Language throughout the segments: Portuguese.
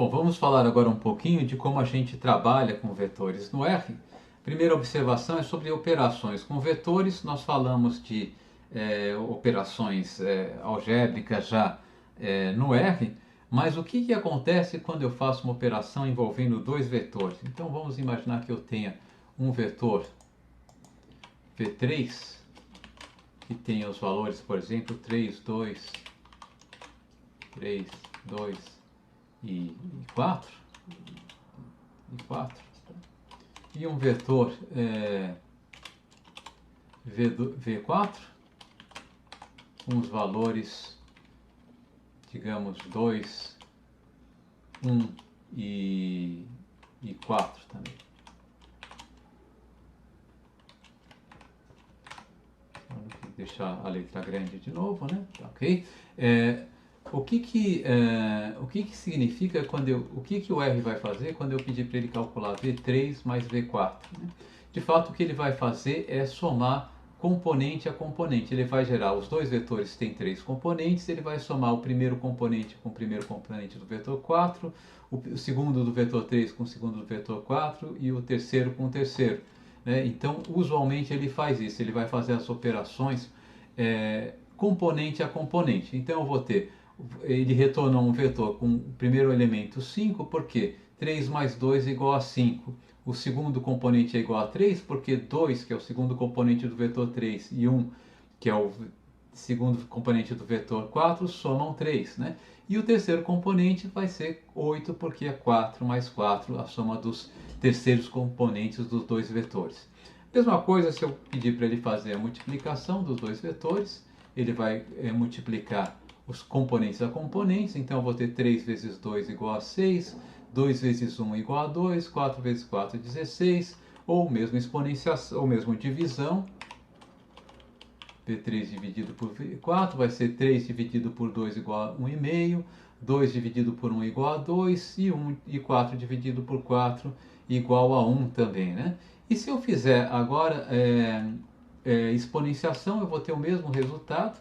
Bom, vamos falar agora um pouquinho de como a gente trabalha com vetores no R. Primeira observação é sobre operações com vetores. Nós falamos de operações algébricas já no R, mas o que acontece quando eu faço uma operação envolvendo dois vetores? Então vamos imaginar que eu tenha um vetor V3, que tenha os valores, por exemplo, 3, 2 e 4, e um vetor V4 com os valores, digamos, 2, 1 e 4 também. Vou deixar a letra grande de novo, né? Ok? O que significa quando o que o R vai fazer quando eu pedir para ele calcular V3 mais V4? Né? De fato, o que ele vai fazer é somar componente a componente. Ele vai gerar os dois vetores, tem três componentes, ele vai somar o primeiro componente com o primeiro componente do vetor 4, o segundo do vetor 3 com o segundo do vetor 4 e o terceiro com o terceiro. Né? Então, usualmente ele faz isso, ele vai fazer as operações componente a componente. Então, eu vou ter, ele retornou um vetor com o primeiro elemento 5, porque 3 mais 2 é igual a 5. O segundo componente é igual a 3, porque 2, que é o segundo componente do vetor 3, e 1, que é o segundo componente do vetor 4, somam 3. Né? E o terceiro componente vai ser 8, porque é 4 mais 4, a soma dos terceiros componentes dos dois vetores. Mesma coisa se eu pedir para ele fazer a multiplicação dos dois vetores, ele vai multiplicar os componentes a componentes, então eu vou ter 3 vezes 2 igual a 6, 2 vezes 1 igual a 2, 4 vezes 4 é 16, ou mesmo exponenciação, ou mesmo divisão. V3 dividido por V4 vai ser 3 dividido por 2 igual a 1,5, 2 dividido por 1 igual a 2, e 4 dividido por 4 igual a 1 também. Né? E se eu fizer agora exponenciação, eu vou ter o mesmo resultado.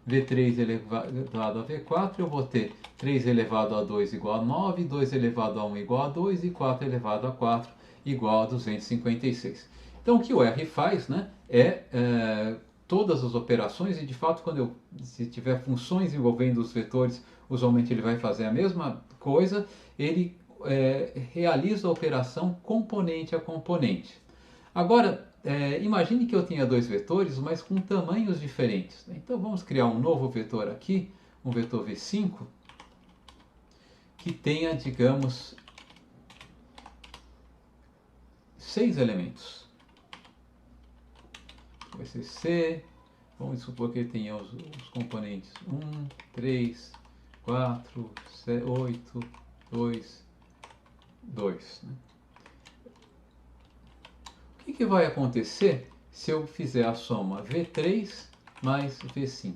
V3 elevado a V4, eu vou ter 3 elevado a 2 igual a 9, 2 elevado a 1 igual a 2 e 4 elevado a 4 igual a 256. Então o que o R faz, né, todas as operações, e de fato se tiver funções envolvendo os vetores, usualmente ele vai fazer a mesma coisa, ele realiza a operação componente a componente. Agora, imagine que eu tenha dois vetores, mas com tamanhos diferentes. Então vamos criar um novo vetor aqui, um vetor V5, que tenha, digamos, 6 elementos. Vai ser C, vamos supor que ele tenha os componentes 1, 3, 4, 8, 2, 2. Né? O que vai acontecer se eu fizer a soma V3 mais V5?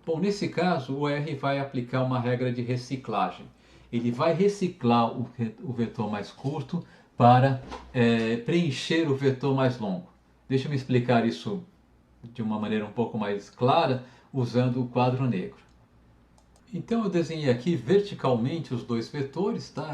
Bom, nesse caso, o R vai aplicar uma regra de reciclagem. Ele vai reciclar o vetor mais curto para preencher o vetor mais longo. Deixa eu me explicar isso de uma maneira um pouco mais clara, usando o quadro negro. Então eu desenhei aqui verticalmente os dois vetores, tá?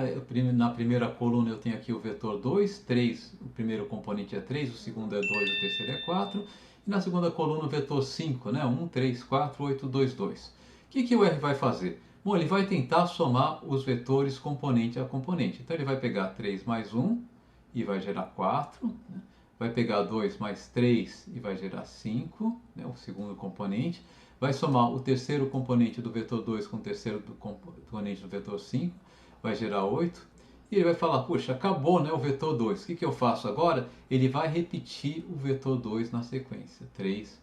Na primeira coluna eu tenho aqui o vetor 2, 3, o primeiro componente é 3, o segundo é 2, o terceiro é 4. E na segunda coluna o vetor 5, né? 1, 3, 4, 8, 2, 2. O que o R vai fazer? Bom, ele vai tentar somar os vetores componente a componente. Então ele vai pegar 3 mais 1 e vai gerar 4, né? Vai pegar 2 mais 3 e vai gerar 5, né? O segundo componente. Vai somar o terceiro componente do vetor 2 com o terceiro componente do vetor 5, vai gerar 8. E ele vai falar, puxa, acabou, né, o vetor 2. O que eu faço agora? Ele vai repetir o vetor 2 na sequência. 3,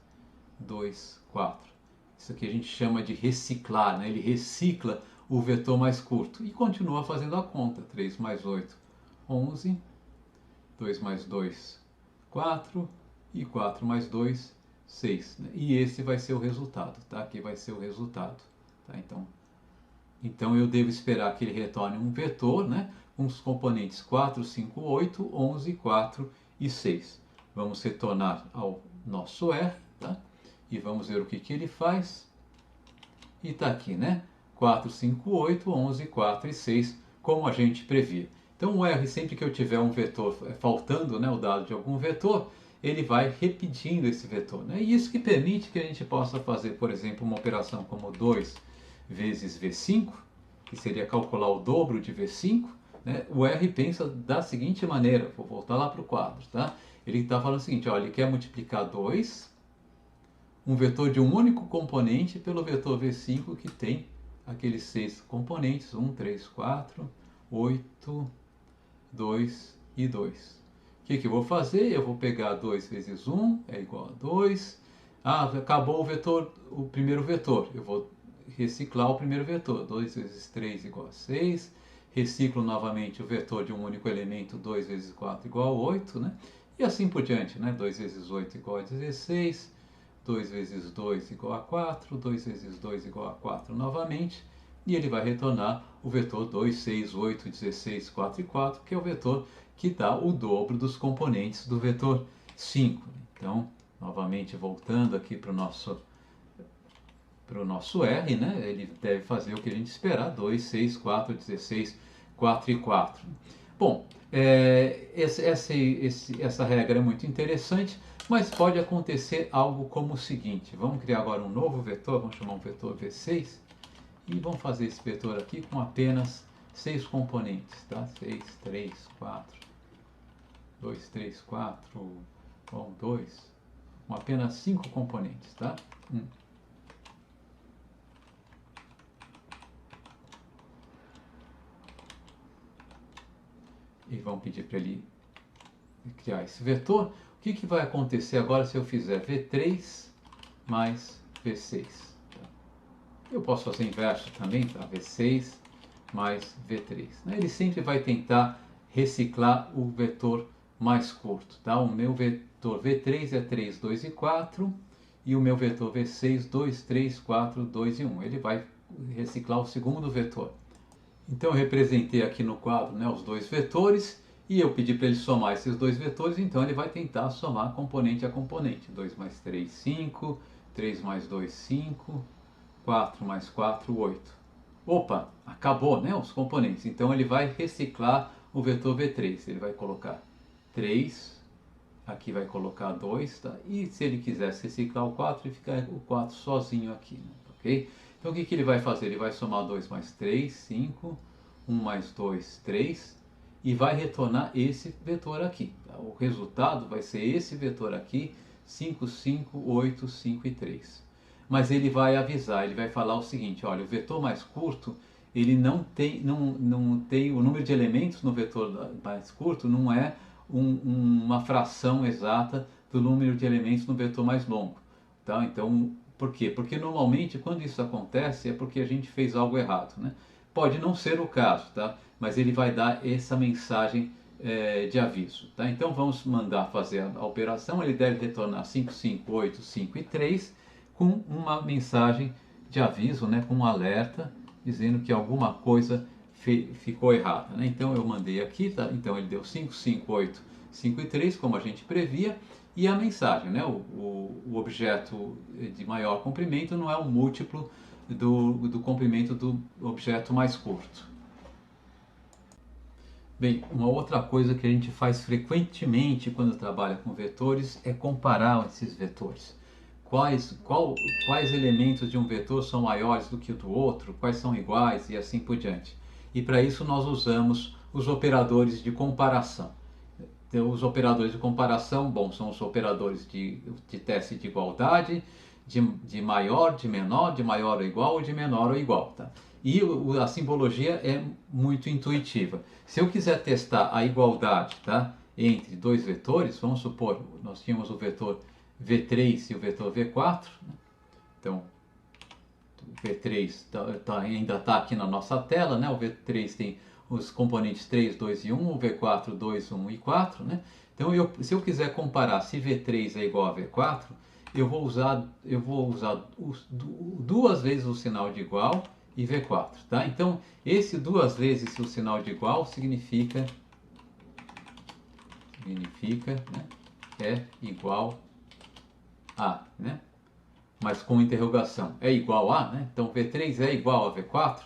2, 4. Isso aqui a gente chama de reciclar, né? Ele recicla o vetor mais curto e continua fazendo a conta. 3 mais 8, 11. 2 mais 2, 4. E 4 mais 2, 6. Né? E esse vai ser o resultado, tá? Aqui vai ser o resultado. Tá? Então eu devo esperar que ele retorne um vetor, né? Com os componentes 4, 5, 8, 11, 4 e 6. Vamos retornar ao nosso R, tá? E vamos ver o que ele faz. E está aqui, né? 4, 5, 8, 11, 4 e 6 como a gente previa. Então o R, sempre que eu tiver um vetor faltando, né, o dado de algum vetor, ele vai repetindo esse vetor, né? E isso que permite que a gente possa fazer, por exemplo, uma operação como 2 vezes V5, que seria calcular o dobro de V5, né? O R pensa da seguinte maneira, vou voltar lá para o quadro, tá? Ele está falando o seguinte, olha, ele quer multiplicar 2, um vetor de um único componente, pelo vetor V5 que tem aqueles 6 componentes, 1, 3, 4, 8, 2 e 2. O que eu vou fazer? Eu vou pegar 2 vezes 1 é igual a 2. Ah, acabou o primeiro vetor. Eu vou reciclar o primeiro vetor. 2 vezes 3 igual a 6. Reciclo novamente o vetor de um único elemento. 2 vezes 4 igual a 8. Né? E assim por diante. Né? 2 vezes 8 igual a 16. 2 vezes 2 igual a 4. 2 vezes 2 igual a 4 novamente. E ele vai retornar o vetor 2, 6, 8, 16, 4 e 4, que é o vetor que dá o dobro dos componentes do vetor 5. Então, novamente voltando aqui para o nosso R, né? Ele deve fazer o que a gente esperar, 2, 6, 4, 16, 4 e 4. Bom, essa regra é muito interessante, mas pode acontecer algo como o seguinte. Vamos criar agora um novo vetor, vamos chamar um vetor V6, e vamos fazer esse vetor aqui com apenas 6 componentes, tá? 6, 3, 4, 2, 3, 4, 2, com apenas 5 componentes, tá? E vamos pedir para ele criar esse vetor. O que vai acontecer agora se eu fizer V3 mais V6? Eu posso fazer inverso também, tá? V6 mais V3. Né? Ele sempre vai tentar reciclar o vetor mais curto. Tá? O meu vetor V3 é 3, 2 e 4. E o meu vetor V6, 2, 3, 4, 2 e 1. Ele vai reciclar o segundo vetor. Então eu representei aqui no quadro, né, os dois vetores. E eu pedi para ele somar esses dois vetores. Então ele vai tentar somar componente a componente. 2 mais 3, 5. 3 mais 2, 5. 4 mais 4, 8. Opa, acabou, né, os componentes. Então ele vai reciclar o vetor V3. Ele vai colocar 3, aqui vai colocar 2, tá? E se ele quisesse reciclar o 4, ele fica o 4 sozinho aqui, né? Ok? Então o que ele vai fazer? Ele vai somar 2 mais 3, 5, 1 mais 2, 3, e vai retornar esse vetor aqui. Tá? O resultado vai ser esse vetor aqui, 5, 5, 8, 5 e 3. Mas ele vai avisar, ele vai falar o seguinte, olha, o vetor mais curto, ele não tem o número de elementos no vetor mais curto não é uma fração exata do número de elementos no vetor mais longo. Tá? Então, por quê? Porque normalmente quando isso acontece é porque a gente fez algo errado. Né? Pode não ser o caso, tá? Mas ele vai dar essa mensagem de aviso. Tá? Então vamos mandar fazer a operação, ele deve retornar 5, 5, 8, 5 e 3, com uma mensagem de aviso, né, com um alerta, dizendo que alguma coisa ficou errada. Né? Então eu mandei aqui, tá? Então ele deu 5, 5, 8, 5 e 3, como a gente previa, e a mensagem, né? O objeto de maior comprimento não é um múltiplo do comprimento do objeto mais curto. Bem, uma outra coisa que a gente faz frequentemente quando trabalha com vetores é comparar esses vetores. Quais elementos de um vetor são maiores do que o do outro, quais são iguais e assim por diante. E para isso nós usamos os operadores de comparação. Então, os operadores de comparação, bom, são os operadores de teste de igualdade, de maior, de menor, de maior ou igual ou de menor ou igual. Tá? E a simbologia é muito intuitiva. Se eu quiser testar a igualdade, tá, entre dois vetores, vamos supor, nós tínhamos o vetor V3 e o vetor V4. Né? Então, o V3 ainda está aqui na nossa tela, né? O V3 tem os componentes 3, 2 e 1, o V4, 2, 1 e 4. Né? Então, se eu quiser comparar se V3 é igual a V4, eu vou usar duas vezes o sinal de igual e V4. Tá? Então, esse duas vezes o sinal de igual significa né, é igual a, né? Mas com interrogação, é igual a, né? Então V3 é igual a V4,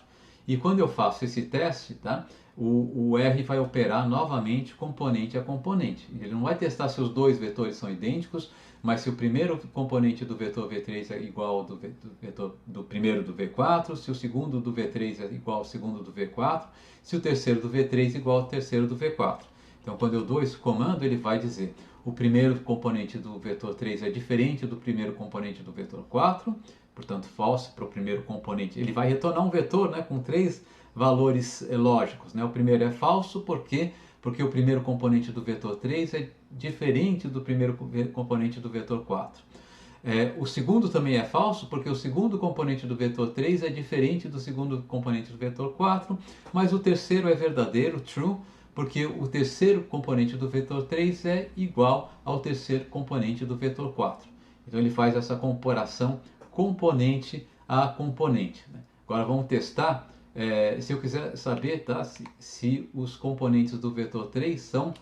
E quando eu faço esse teste, tá? O R vai operar novamente componente a componente. Ele não vai testar se os dois vetores são idênticos, mas se o primeiro componente do vetor V3 é igual ao do vetor do primeiro do V4, se o segundo do V3 é igual ao segundo do V4, se o terceiro do V3 é igual ao terceiro do V4. Então, quando eu dou esse comando, ele vai dizer o primeiro componente do vetor 3 é diferente do primeiro componente do vetor 4, portanto, false para o primeiro componente. Ele vai retornar um vetor, né, com três valores lógicos. Né? O primeiro é falso, porque o primeiro componente do vetor 3 é diferente do primeiro componente do vetor 4. O segundo também é falso, porque o segundo componente do vetor 3 é diferente do segundo componente do vetor 4, mas o terceiro é verdadeiro, true, porque o terceiro componente do vetor 3 é igual ao terceiro componente do vetor 4. Então ele faz essa comparação componente a componente. Né? Agora vamos testar, se eu quiser saber, tá, se os componentes do vetor 3 são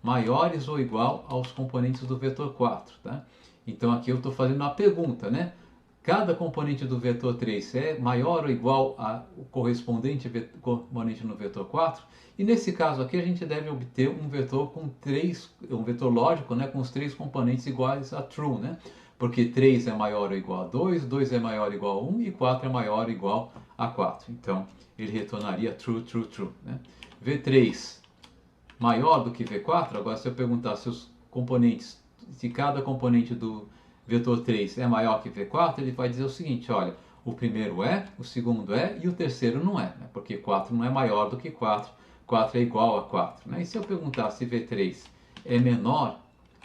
maiores ou igual aos componentes do vetor 4. Tá? Então aqui eu estou fazendo uma pergunta, né? Cada componente do vetor 3 é maior ou igual ao correspondente componente no vetor 4? E nesse caso aqui a gente deve obter um vetor com um vetor lógico, né, com os três componentes iguais a true, né? Porque 3 é maior ou igual a 2, 2 é maior ou igual a 1 e 4 é maior ou igual a 4. Então ele retornaria true, true, true. Né? V3 maior do que V4, agora se eu perguntar se os componentes, se cada componente do vetor 3 é maior que V4, ele vai dizer o seguinte, olha, o primeiro é, o segundo é e o terceiro não é, né? Porque 4 não é maior do que 4, 4 é igual a 4. Né? E se eu perguntar se V3 é menor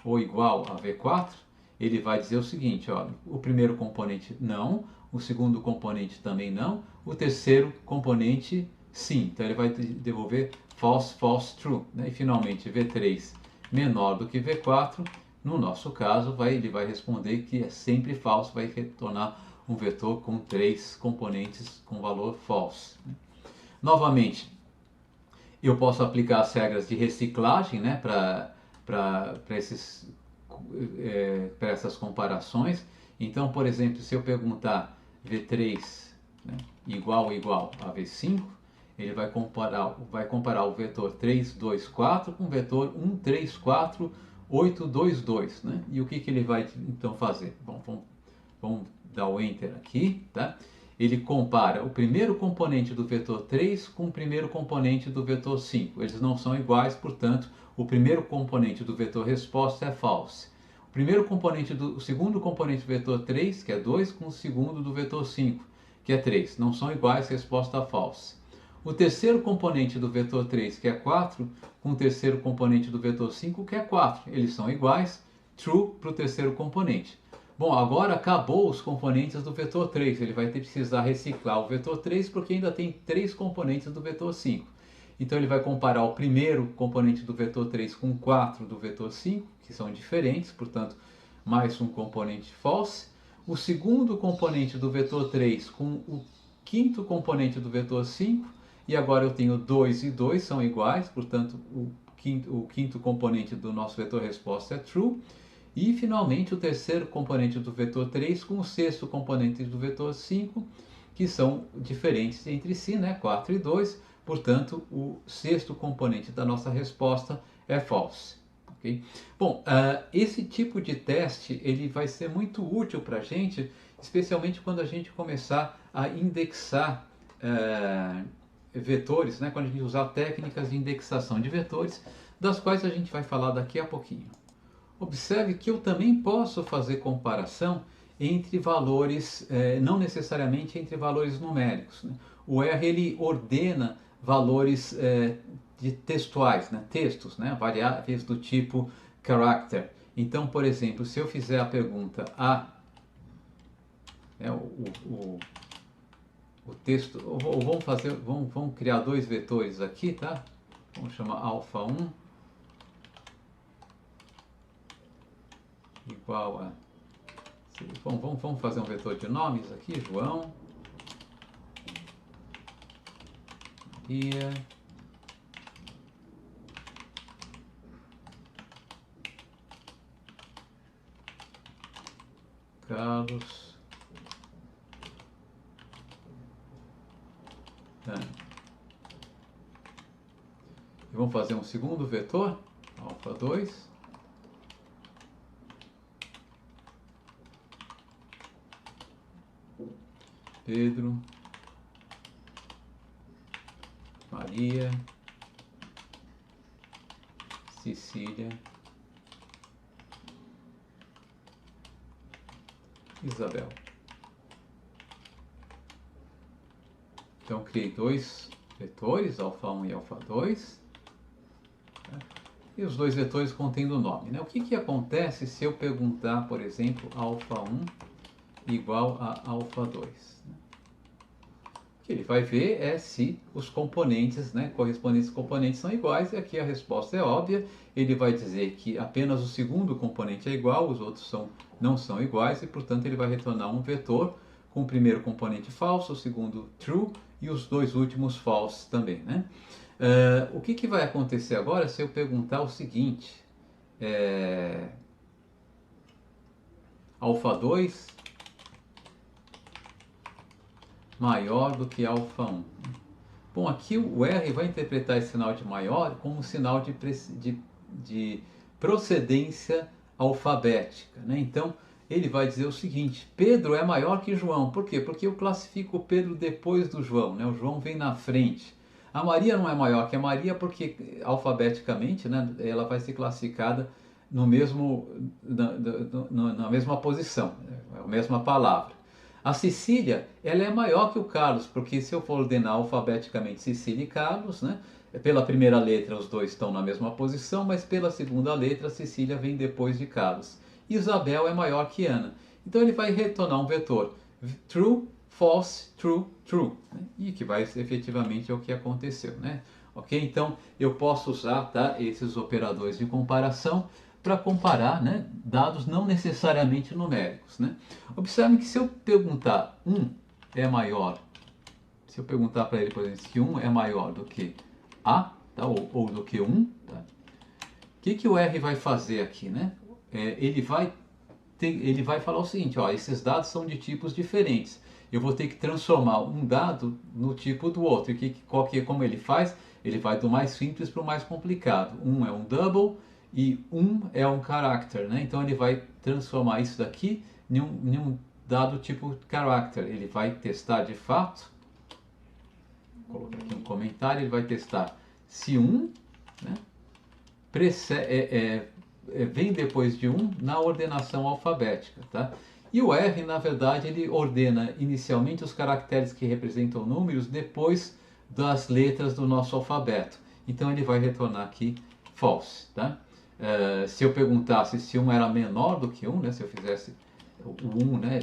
ou igual a V4, ele vai dizer o seguinte, olha, o primeiro componente não, o segundo componente também não, o terceiro componente sim. Então ele vai devolver false, false, true. Né? E finalmente V3 menor do que V4, no nosso caso ele vai responder que é sempre falso, vai retornar um vetor com três componentes com valor false. Né? Novamente, eu posso aplicar as regras de reciclagem, né, para essas comparações. Então, por exemplo, se eu perguntar V3, né, igual a V5, ele vai comparar o vetor 3, 2, 4 com o vetor 1, 3, 4, 8, 2, 2. Né? E o que ele vai então fazer? Bom, vamos dar o Enter aqui. Tá? Ele compara o primeiro componente do vetor 3 com o primeiro componente do vetor 5. Eles não são iguais, portanto, o primeiro componente do vetor resposta é false. O segundo componente do vetor 3, que é 2, com o segundo do vetor 5, que é 3. Não são iguais, resposta false. O terceiro componente do vetor 3, que é 4, com o terceiro componente do vetor 5, que é 4. Eles são iguais, true para o terceiro componente. Bom, agora acabou os componentes do vetor 3. Ele vai precisar reciclar o vetor 3 porque ainda tem 3 componentes do vetor 5. Então ele vai comparar o primeiro componente do vetor 3 com 4 do vetor 5, que são diferentes, portanto, mais um componente false. O segundo componente do vetor 3 com o quinto componente do vetor 5, e agora eu tenho 2 e 2 são iguais, portanto, o quinto componente do nosso vetor resposta é true. E, finalmente, o terceiro componente do vetor 3 com o sexto componente do vetor 5, que são diferentes entre si, né? 4 e 2. Portanto, o sexto componente da nossa resposta é false. Okay? Bom, esse tipo de teste ele vai ser muito útil para a gente, especialmente quando a gente começar a indexar vetores, né? Quando a gente usar técnicas de indexação de vetores, das quais a gente vai falar daqui a pouquinho. Observe que eu também posso fazer comparação entre valores, não necessariamente entre valores numéricos. Né? O R ele ordena valores de textuais, né? Textos, né? Variáveis do tipo character. Então, por exemplo, se eu fizer a pergunta o texto, ou vamos criar dois vetores aqui, tá? Vamos chamar alfa1 igual a... Vamos fazer um vetor de nomes aqui, João, Maria, Carlos, Dante. Vamos fazer um segundo vetor, alfa 2. Pedro, Maria, Cecília, Isabel. Então, criei dois vetores, alfa 1 e alfa 2. E os dois vetores contendo o nome, né? O que acontece se eu perguntar, por exemplo, alfa 1 igual a alfa 2? O que ele vai ver é se os componentes, né, correspondentes componentes são iguais, e aqui a resposta é óbvia. Ele vai dizer que apenas o segundo componente é igual, os outros não são iguais, e portanto ele vai retornar um vetor com o primeiro componente falso, o segundo true e os dois últimos false também, né? O que vai acontecer agora se eu perguntar o seguinte: alfa 2 maior do que alfa 1. Bom, aqui o R vai interpretar esse sinal de maior como um sinal de procedência alfabética, né? Então, ele vai dizer o seguinte: Pedro é maior que João. Por quê? Porque eu classifico o Pedro depois do João, né? O João vem na frente. A Maria não é maior que a Maria porque, alfabeticamente, né, ela vai ser classificada no mesmo, na mesma posição, a mesma palavra. A Cecília, ela é maior que o Carlos, porque se eu for ordenar alfabeticamente Cecília e Carlos, né, pela primeira letra os dois estão na mesma posição, mas pela segunda letra Cecília vem depois de Carlos. Isabel é maior que Ana. Então ele vai retornar um vetor true, false, true, true, né? E que vai ser efetivamente o que aconteceu, né? Ok? Então eu posso usar, tá, esses operadores de comparação para comparar, né, dados não necessariamente numéricos, né? Observe que se eu perguntar 1 é maior, se eu perguntar para ele, por exemplo, se 1 é maior do que A, tá, ou do que 1, tá? O que o R vai fazer aqui, né? Ele vai falar o seguinte: ó, esses dados são de tipos diferentes. Eu vou ter que transformar um dado no tipo do outro. E como ele faz? Ele vai do mais simples para o mais complicado. Um é um double e um é um character, né? Então ele vai transformar isso daqui em um dado tipo character. Ele vai testar de fato. Vou colocar aqui um comentário. Ele vai testar se um, né, vem depois de 1 na ordenação alfabética, tá? E o R, na verdade, ele ordena inicialmente os caracteres que representam números depois das letras do nosso alfabeto. Então ele vai retornar aqui false, tá? Se eu perguntasse se 1 era menor do que 1, né, se eu fizesse o 1, né,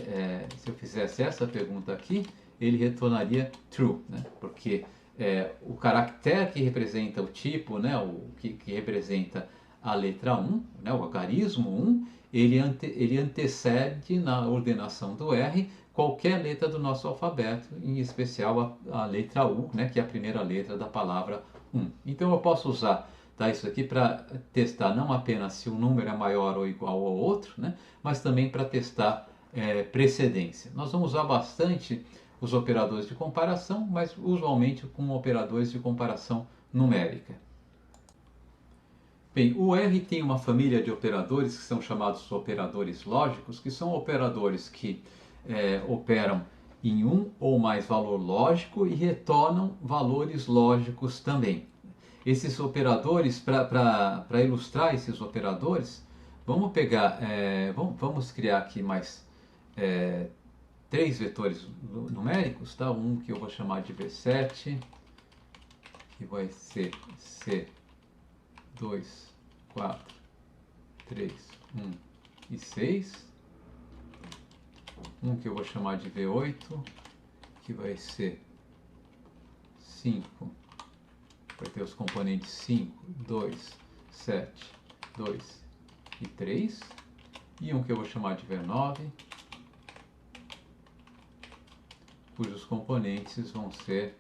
se eu fizesse essa pergunta aqui, ele retornaria true, né? Porque o caractere que representa o tipo, né, o que representa a letra 1, né, o algarismo 1, ele antecede na ordenação do R qualquer letra do nosso alfabeto, em especial a letra U, né, que é a primeira letra da palavra 1. Então eu posso usar, tá, isso aqui para testar não apenas se um número é maior ou igual ao outro, né, mas também para testar precedência. Nós vamos usar bastante os operadores de comparação, mas usualmente com operadores de comparação numérica. Bem, o R tem uma família de operadores que são chamados operadores lógicos, que são operadores que operam em um ou mais valor lógico e retornam valores lógicos também. Esses operadores, para ilustrar esses operadores, vamos pegar, vamos criar aqui mais 3 vetores numéricos, tá? Um que eu vou chamar de V7, que vai ser C2, 4, 3, 1 e 6. Um que eu vou chamar de V8, que vai ser 5, vai ter os componentes 5, 2, 7, 2 e 3. E um que eu vou chamar de V9, cujos componentes vão ser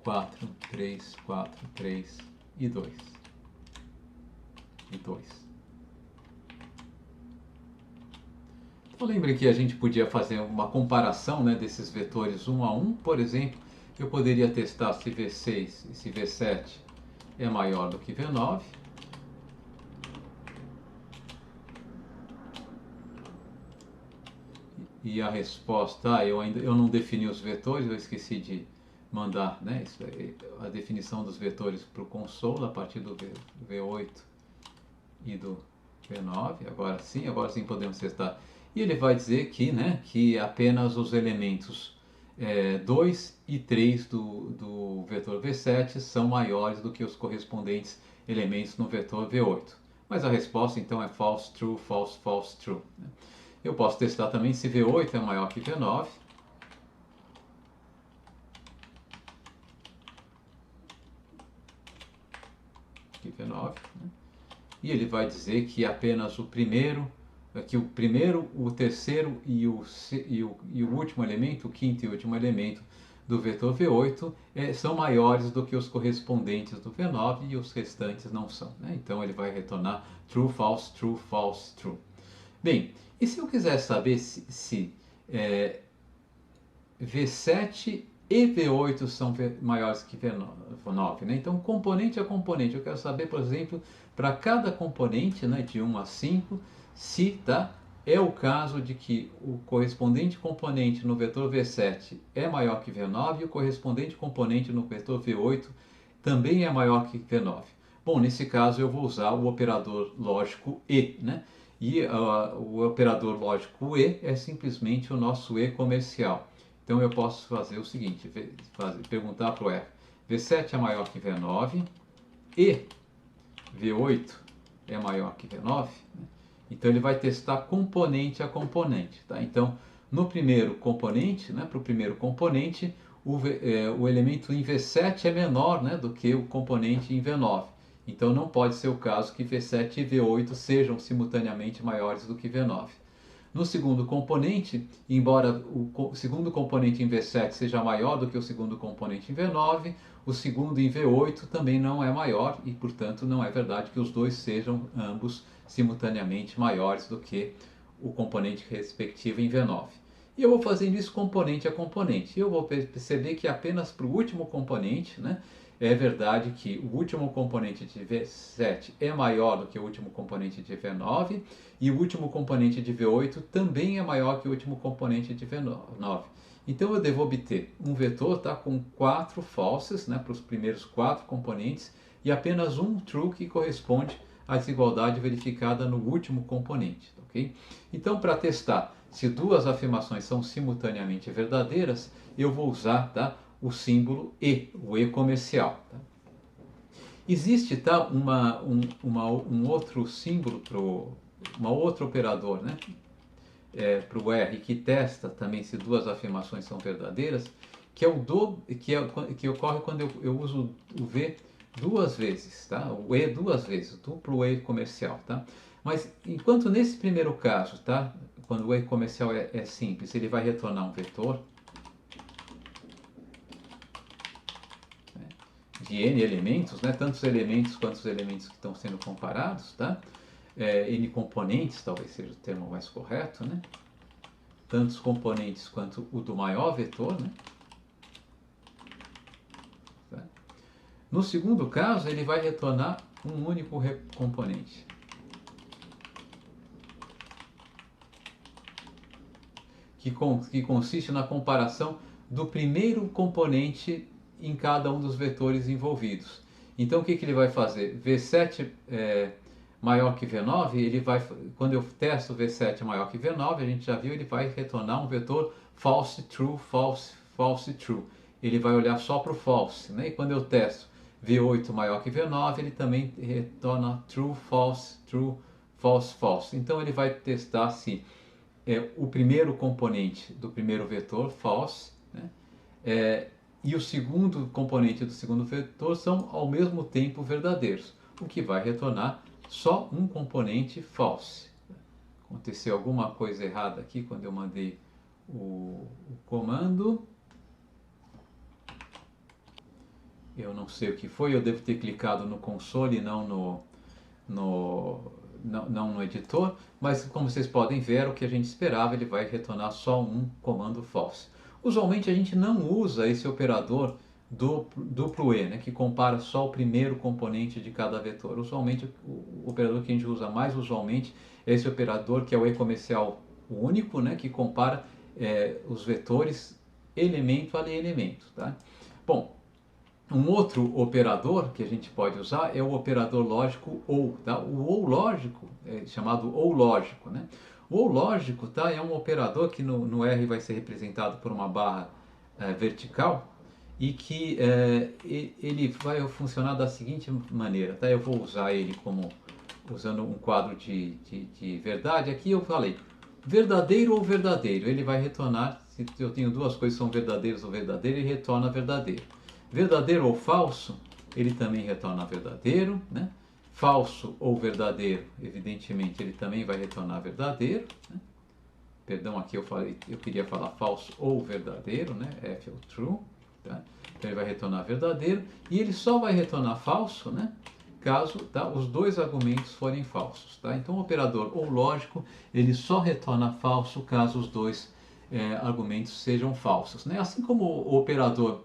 4, 3, 4, 3 e 2. Então lembre que a gente podia fazer uma comparação, né, desses vetores 1 a 1, por exemplo. Eu poderia testar se V6 e se V7 é maior do que V9. E a resposta, eu não defini os vetores, eu esqueci de mandar, né, a definição dos vetores para o console a partir do V8 e do V9. Agora sim podemos testar. E ele vai dizer que, né, que apenas os elementos 2 e 3 do vetor V7 são maiores do que os correspondentes elementos no vetor V8. Mas a resposta então é false, true, false, false, true. Eu posso testar também se V8 é maior que V9. Que V9, né? E ele vai dizer que apenas o primeiro, o terceiro e o último elemento, o quinto e último elemento do vetor V8 são maiores do que os correspondentes do V9 e os restantes não são, né? Então ele vai retornar true, false, true, false, true. Bem, e se eu quiser saber se V7 e V8 são maiores que V9, né? Então, componente a componente, eu quero saber, por exemplo, para cada componente, né, de 1 a 5, se é o caso de que o correspondente componente no vetor V7 é maior que V9 e o correspondente componente no vetor V8 também é maior que V9. Bom, nesse caso eu vou usar o operador lógico E, né? E o operador lógico E é simplesmente o nosso E comercial. Então eu posso fazer o seguinte, perguntar para o R, V7 é maior que V9 e V8 é maior que V9, né? Então ele vai testar componente a componente, tá? Então no primeiro componente, né, para o primeiro componente, o elemento em V7 é menor, né, do que o componente em V9. Então não pode ser o caso que V7 e V8 sejam simultaneamente maiores do que V9. No segundo componente, embora o segundo componente em V7 seja maior do que o segundo componente em V9, o segundo em V8 também não é maior e, portanto, não é verdade que os dois sejam ambos simultaneamente maiores do que o componente respectivo em V9. E eu vou fazendo isso componente a componente. E eu vou perceber que apenas para o último componente, né, é verdade que o último componente de V7 é maior do que o último componente de V9 e o último componente de V8 também é maior que o último componente de V9. Então eu devo obter um vetor com 4 falses, né, para os primeiros 4 componentes e apenas um true que corresponde à desigualdade verificada no último componente. Okay? Então, para testar se duas afirmações são simultaneamente verdadeiras, eu vou usar o símbolo E, o E comercial. Tá? Existe um outro símbolo, um outro operador, né, para o R que testa também se duas afirmações são verdadeiras, que que ocorre quando eu uso o V duas vezes, tá? O E duas vezes, o duplo E comercial. Tá? Mas enquanto nesse primeiro caso, tá, quando o E comercial é simples, ele vai retornar um vetor de N elementos, né? Tantos elementos quanto os elementos que estão sendo comparados, tá? N componentes, talvez seja o termo mais correto, né? Tantos componentes quanto o do maior vetor, né? Tá? No segundo caso, ele vai retornar um único componente. Que consiste na comparação do primeiro componente em cada um dos vetores envolvidos. Então o que ele vai fazer? V7 maior que V9, quando eu testo V7 maior que V9, a gente já viu, ele vai retornar um vetor false, true, false, false, true. Ele vai olhar só para o false, né? E quando eu testo V8 maior que V9, ele também retorna true, false, false. Então ele vai testar se o primeiro componente do primeiro vetor, false, né, e o segundo componente do segundo vetor são ao mesmo tempo verdadeiros, o que vai retornar só um componente false. Aconteceu alguma coisa errada aqui quando eu mandei o comando. Eu não sei o que foi, eu devo ter clicado no console e não no editor, mas como vocês podem ver, o que a gente esperava, ele vai retornar só um comando false. Usualmente a gente não usa esse operador duplo E, né, que compara só o primeiro componente de cada vetor. Usualmente, o operador que a gente usa mais usualmente é esse operador que é o E comercial único, né, que compara os vetores elemento a elemento. Tá? Bom, um outro operador que a gente pode usar é o operador lógico OU. Tá? O OU lógico é chamado OU lógico. Né? O OU lógico, tá, é um operador que no R vai ser representado por uma barra vertical e que ele vai funcionar da seguinte maneira. Tá? Eu vou usar ele como usando um quadro de verdade. Aqui eu falei verdadeiro ou verdadeiro. Ele vai retornar, se eu tenho duas coisas que são verdadeiras ou verdadeiro, ele retorna verdadeiro. Verdadeiro ou falso, ele também retorna verdadeiro, né? Falso ou verdadeiro, evidentemente, ele também vai retornar verdadeiro, né? Perdão, aqui eu queria falar falso ou verdadeiro, né? F ou true, tá? Então ele vai retornar verdadeiro e ele só vai retornar falso, né? Caso, tá, os dois argumentos forem falsos, tá? Então o operador ou lógico, ele só retorna falso caso os dois argumentos sejam falsos, né? Assim como o operador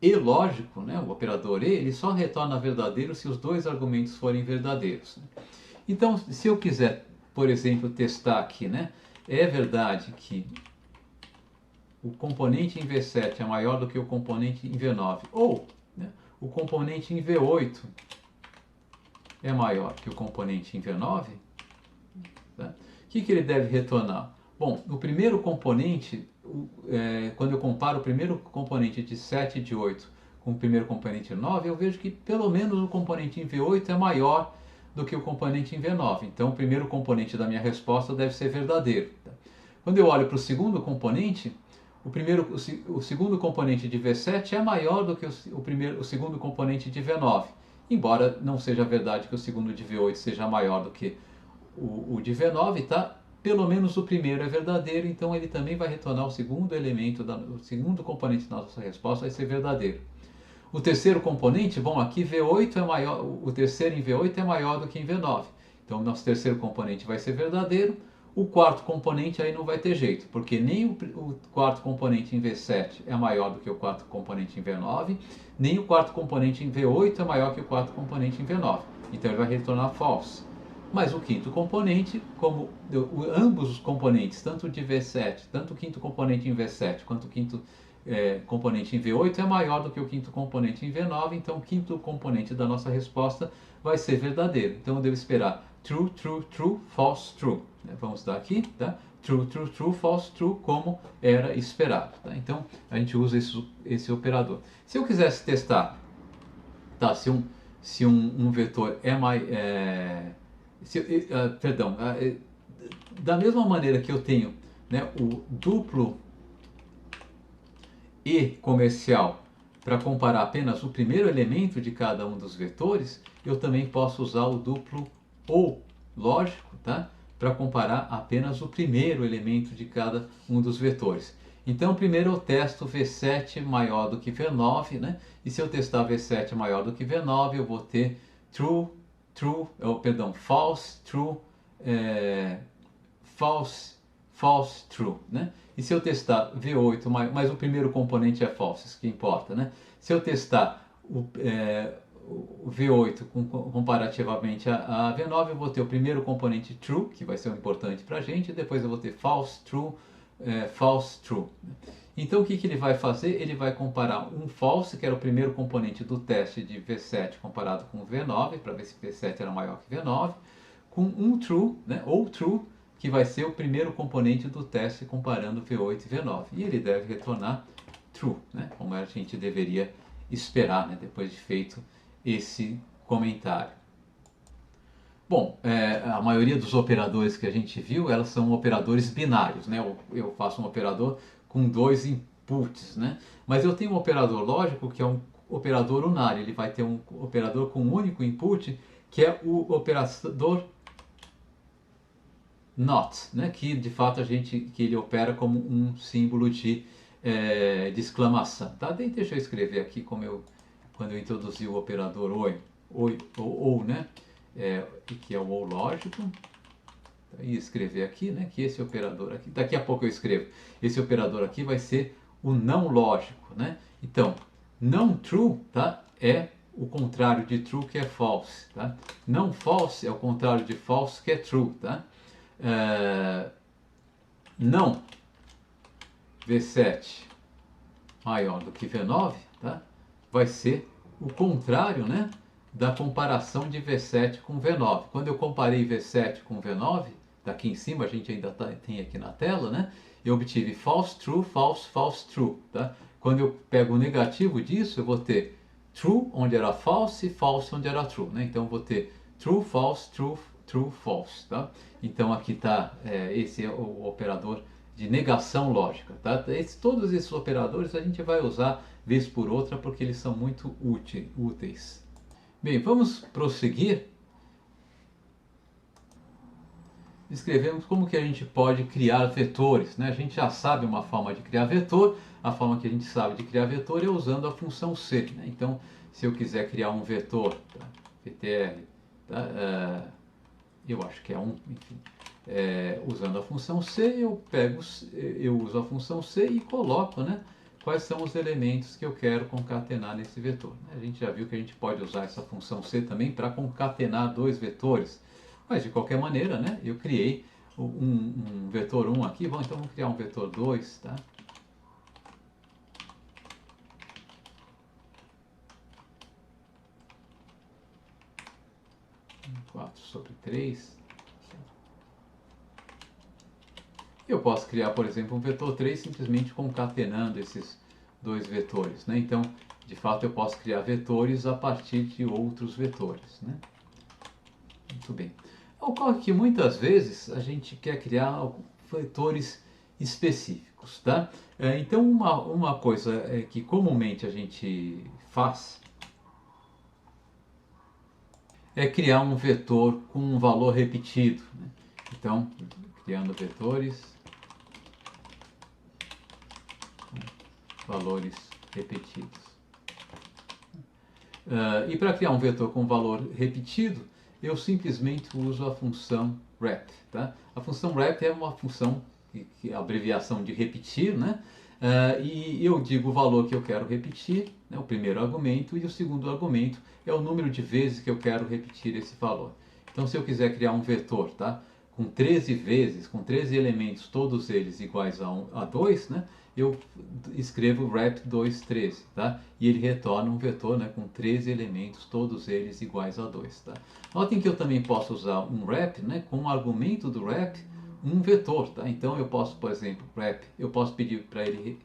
e lógico, né, o operador e, ele só retorna verdadeiro se os dois argumentos forem verdadeiros. Né? Então, se eu quiser, por exemplo, testar aqui, né, é verdade que o componente em V7 é maior do que o componente em V9, ou né, o componente em V8 é maior que o componente em V9, tá? O que ele deve retornar? Bom, no primeiro componente, quando eu comparo o primeiro componente de 7 e de 8 com o primeiro componente de 9, eu vejo que pelo menos o componente em V8 é maior do que o componente em V9. Então, o primeiro componente da minha resposta deve ser verdadeiro. Tá? Quando eu olho para o segundo componente, o segundo componente de V7 é maior do que o segundo componente de V9. Embora não seja verdade que o segundo de V8 seja maior do que o de V9, tá? Pelo menos o primeiro é verdadeiro, então ele também vai retornar o segundo elemento, o segundo componente da nossa resposta vai ser verdadeiro. O terceiro componente, bom, aqui V8 é maior, o terceiro em V8 é maior do que em V9. Então o nosso terceiro componente vai ser verdadeiro. O quarto componente aí não vai ter jeito, porque nem o quarto componente em V7 é maior do que o quarto componente em V9, nem o quarto componente em V8 é maior que o quarto componente em V9. Então ele vai retornar false. Mas o quinto componente, como ambos os componentes, tanto de V7, tanto o quinto componente em V7 quanto o quinto componente em V8 é maior do que o quinto componente em V9, então o quinto componente da nossa resposta vai ser verdadeiro. Então eu devo esperar true, true, true, false, true. Vamos dar aqui, tá? True, true, true, false, true, como era esperado. Tá? Então a gente usa esse operador. Se eu quisesse testar, tá? Se um vetor é mais perdão, da mesma maneira que eu tenho, né, o duplo E comercial para comparar apenas o primeiro elemento de cada um dos vetores, eu também posso usar o duplo OU lógico, tá, para comparar apenas o primeiro elemento de cada um dos vetores. Então, primeiro eu testo V7 maior do que V9, né? E se eu testar V7 maior do que V9, eu vou ter true, false, true, false, true, né? E se eu testar V8, mas o primeiro componente é false, isso que importa, né? Se eu testar o V8 comparativamente a V9, eu vou ter o primeiro componente true, que vai ser o importante para a gente, e depois eu vou ter false, true, false, true. Então o que ele vai fazer? Ele vai comparar um false, que era o primeiro componente do teste de V7 comparado com V9, para ver se V7 era maior que V9, com um true, né, ou true, que vai ser o primeiro componente do teste comparando V8 e V9. E ele deve retornar true, né, como a gente deveria esperar, né, depois de feito esse comentário. Bom, a maioria dos operadores que a gente viu, elas são operadores binários, né? Eu faço um operador com dois inputs, né? Mas eu tenho um operador lógico que é um operador unário, ele vai ter um operador com um único input, que é o operador NOT, né? Que de fato que ele opera como um símbolo de exclamação, tá? Deixa eu escrever aqui quando eu introduzi o operador ou, né? Que é o ou lógico, e escrever aqui, né, que esse operador aqui, daqui a pouco eu escrevo, esse operador aqui vai ser o não lógico, né? Então, Não true, tá? É o contrário de true, que é false, tá? Não false é o contrário de false, que é true, tá? Não V7 maior do que V9, tá? Vai ser o contrário, né, da comparação de V7 com V9. Quando eu comparei V7 com V9, daqui em cima a gente ainda tem aqui na tela, né, eu obtive false, true, false, false, true. Tá? Quando eu pego o negativo disso, eu vou ter true onde era false e false onde era true. Né? Então eu vou ter true, false, true, true, false. Tá? Então aqui está, esse é o operador de negação lógica. Tá? Todos esses operadores a gente vai usar vez por outra porque eles são muito úteis. Bem, vamos prosseguir. Descrevemos como que a gente pode criar vetores. Né? A gente já sabe uma forma de criar vetor. A forma que a gente sabe de criar vetor é usando a função C. Né? Então, se eu quiser criar um vetor, tá? VTR, tá? Eu acho que é um, enfim, usando a função C, eu uso a função C e coloco, né, quais são os elementos que eu quero concatenar nesse vetor. A gente já viu que a gente pode usar essa função C também para concatenar dois vetores, mas de qualquer maneira, né, eu criei um vetor 1 aqui. Bom, então vamos criar um vetor 2, tá? 4/3. Eu posso criar, por exemplo, um vetor 3 simplesmente concatenando esses dois vetores. Né? Então, de fato, eu posso criar vetores a partir de outros vetores. Né? Muito bem. Ocorre que muitas vezes a gente quer criar vetores específicos. Tá? Então, uma coisa que comumente a gente faz é criar um vetor com um valor repetido. Né? Então, criando vetores com valores repetidos. E para criar um vetor com valor repetido, eu simplesmente uso a função wrap. Tá? A função wrap é uma função que é a abreviação de repetir, né? E eu digo o valor que eu quero repetir, né, o primeiro argumento, e o segundo argumento é o número de vezes que eu quero repetir esse valor. Então, se eu quiser criar um vetor, tá, com 13 vezes, com 13 elementos, todos eles iguais a 2, né, eu escrevo wrap 213, tá? E ele retorna um vetor, né, com 13 elementos, todos eles iguais a 2. Tá? Notem que eu também posso usar um wrap, né, com o argumento do wrap, um vetor, tá? Então eu posso, por exemplo, wrap, eu posso pedir para ele